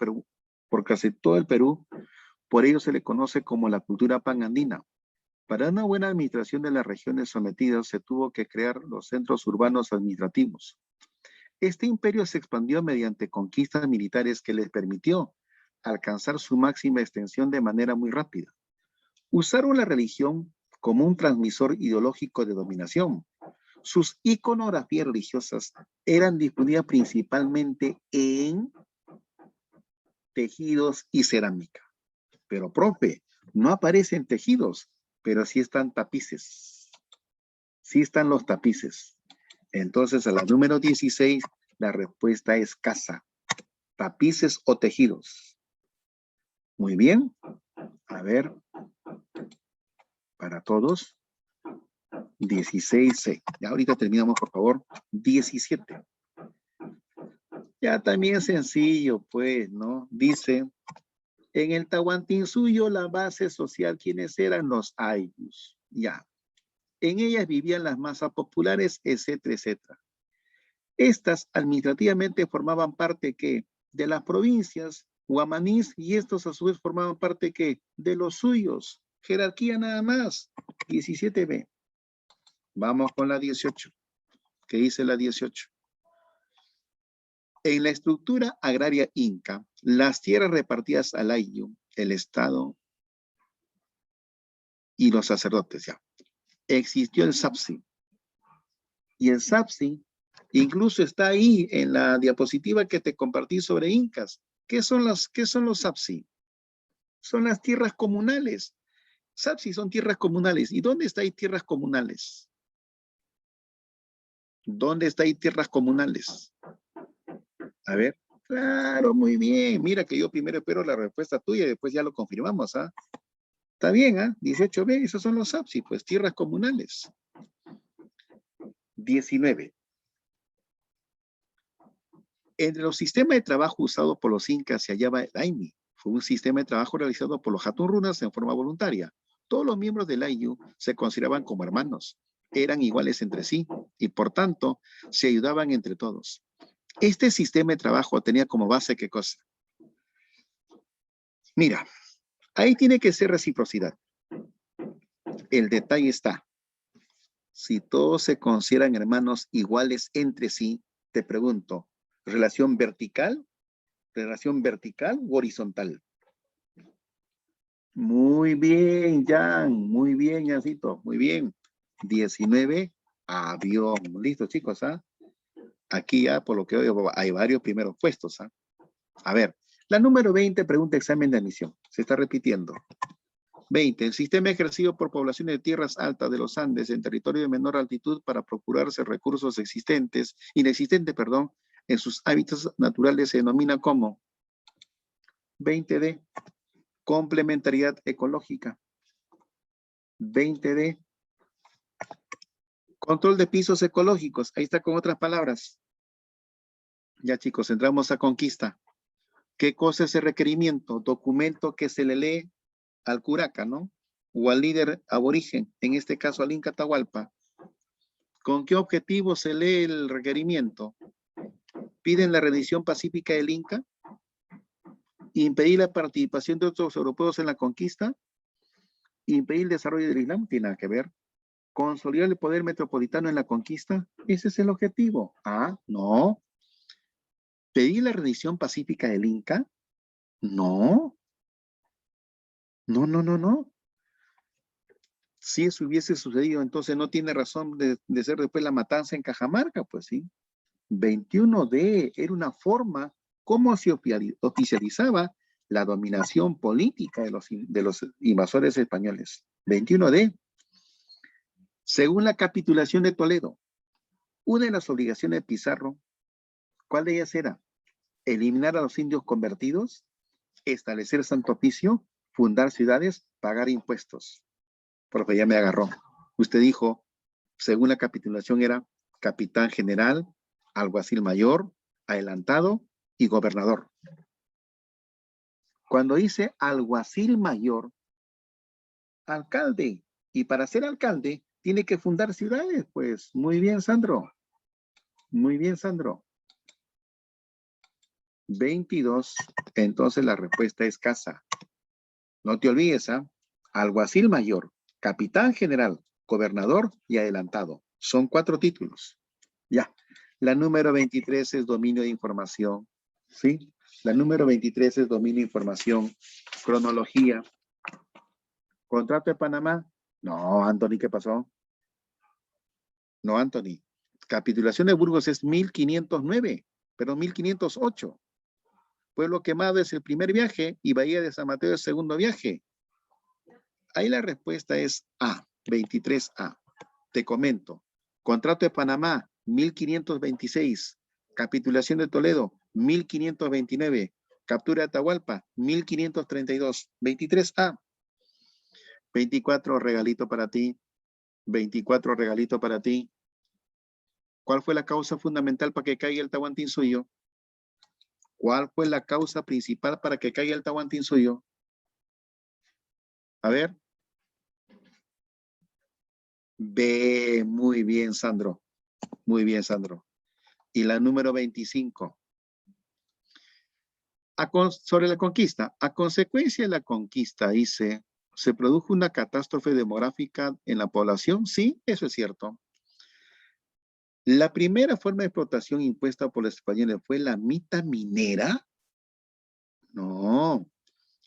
por ello se le conoce como la cultura panandina. Para una buena administración de las regiones sometidas se tuvo que crear los centros urbanos administrativos. Este imperio se expandió mediante conquistas militares que les permitió alcanzar su máxima extensión de manera muy rápida. Usaron la religión como un transmisor ideológico de dominación. Sus iconografías religiosas eran difundidas principalmente en tejidos y cerámica. Pero, profe, no aparecen tejidos, pero sí están tapices. Sí están los tapices. Entonces, a la número 16, la respuesta es casa. Tapices o tejidos. Muy bien. A ver. Para todos. 16C. Ya ahorita terminamos, por favor. 17. Ya también es sencillo, pues, ¿no? Dice, en el Tahuantinsuyo la base social, ¿quiénes eran? Los ayllus. Ya. En ellas vivían las masas populares, etcétera, etcétera. Estas administrativamente formaban parte, ¿qué? De las provincias guamanís, y estos a su vez formaban parte, ¿qué? De los suyos. Jerarquía nada más. 17B. Vamos con la 18. ¿Qué dice la 18? En la estructura agraria inca, las tierras repartidas al ayllu, el Estado y los sacerdotes, ya. Existió el SAPSI. Y el SAPSI incluso está ahí en la diapositiva que te compartí sobre incas. ¿Qué son los SAPSI? Son las tierras comunales. SAPSI son tierras comunales. ¿Y dónde está ahí tierras comunales? ¿Dónde está ahí tierras comunales? A ver. Claro, muy bien. Mira que yo primero espero la respuesta tuya y después ya lo confirmamos, ¿ah? Está bien, ¿ah? 18B, esos son los APSI, pues tierras comunales. 19. Entre los sistemas de trabajo usados por los incas se hallaba el Aimi. Fue un sistema de trabajo realizado por los Hatunrunas en forma voluntaria. Todos los miembros del Ainu se consideraban como hermanos. Eran iguales entre sí y, por tanto, se ayudaban entre todos. Este sistema de trabajo tenía como base, ¿qué cosa? Mira, ahí tiene que ser reciprocidad. El detalle está. Si todos se consideran hermanos iguales entre sí, te pregunto, ¿relación vertical o horizontal? Muy bien, Jan. Muy bien, Jancito. Muy bien. 19, avión. Listo, chicos, ¿ah? Aquí ya, por lo que veo, hay varios primeros puestos, ¿ah? A ver, la número 20 pregunta examen de admisión. Se está repitiendo. 20. El sistema ejercido por poblaciones de tierras altas de los Andes en territorio de menor altitud para procurarse recursos inexistentes, en sus hábitats naturales se denomina como 20D. Complementariedad ecológica. 20D. Control de pisos ecológicos. Ahí está con otras palabras. Ya, chicos, entramos a conquista. ¿Qué cosa es el requerimiento? Documento que se le lee al curaca, ¿no? O al líder aborigen, en este caso al Inca Atahualpa. ¿Con qué objetivo se lee el requerimiento? ¿Piden la rendición pacífica del Inca? ¿Impedir la participación de otros europeos en la conquista? ¿Impedir el desarrollo del Islam? Tiene nada que ver. ¿Consolidar el poder metropolitano en la conquista? Ese es el objetivo. Ah, no. ¿Pedir la rendición pacífica del Inca? No. No, no, no, no. Si eso hubiese sucedido, entonces no tiene razón de ser después la matanza en Cajamarca, pues sí. 21D era una forma como se oficializaba la dominación política de los invasores españoles. 21D. Según la capitulación de Toledo, una de las obligaciones de Pizarro, ¿cuál de ellas era? Eliminar a los indios convertidos, establecer santo oficio, fundar ciudades, pagar impuestos. Profe, ya me agarró. Usted dijo, según la capitulación era capitán general, alguacil mayor, adelantado y gobernador. Cuando dice alguacil mayor, alcalde. Y para ser alcalde, tiene que fundar ciudades. Pues muy bien, Sandro. Muy bien, Sandro. 22. Entonces la respuesta es casa. No te olvides, ¿ah? Alguacil mayor, capitán general, gobernador y adelantado. Son 4 títulos. Ya. La número 23 es dominio de información. ¿Sí? La número 23 es dominio de información. Cronología. ¿Contrato de Panamá? No, Anthony, ¿qué pasó? No, Anthony. Capitulación de Burgos es 1509, pero 1508. Pueblo Quemado es el primer viaje y Bahía de San Mateo es el segundo viaje. Ahí la respuesta es A, 23A. Te comento. Contrato de Panamá, 1526. Capitulación de Toledo, 1529. Captura de Atahualpa, 1532. 23A. 24, regalito para ti. 24, regalito para ti. ¿Cuál fue la causa fundamental para que caiga el Tahuantinsuyo? ¿Cuál fue la causa principal para que caiga el Tahuantinsuyo? A ver. B, muy bien, Sandro. Muy bien, Sandro. Y la número 25. Sobre la conquista. A consecuencia de la conquista, dice, ¿se produjo una catástrofe demográfica en la población? Sí, eso es cierto. La primera forma de explotación impuesta por los españoles fue la mita minera. No.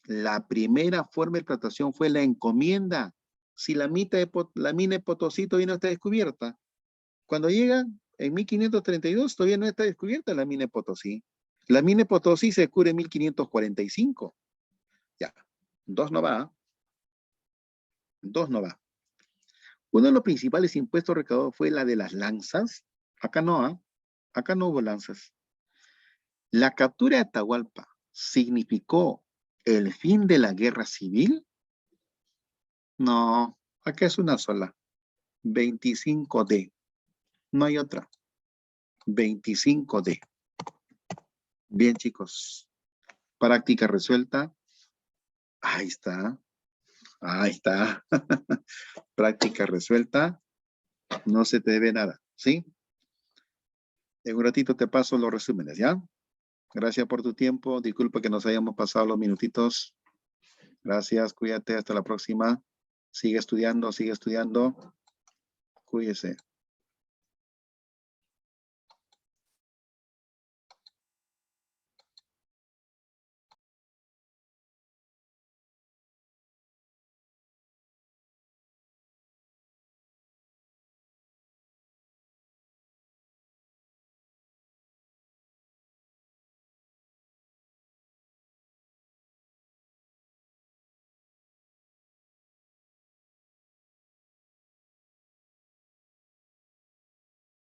La primera forma de explotación fue la encomienda. Si la mina de Potosí todavía no está descubierta. Cuando llegan en 1532 todavía no está descubierta la mina de Potosí. La mina de Potosí se descubre en 1545. Ya, 2 no va. 2 no va. Uno de los principales impuestos recaudados fue la de las lanzas. Acá no, ¿ah? Acá no hubo lanzas. ¿La captura de Atahualpa significó el fin de la guerra civil? No, acá es una sola. 25D. No hay otra. 25D. Bien, chicos. Práctica resuelta. Ahí está. Ahí está. Práctica resuelta. No se te debe nada, ¿sí? En un ratito te paso los resúmenes, ¿ya? Gracias por tu tiempo. Disculpa que nos hayamos pasado los minutitos. Gracias, cuídate, hasta la próxima. Sigue estudiando, sigue estudiando. Cuídese.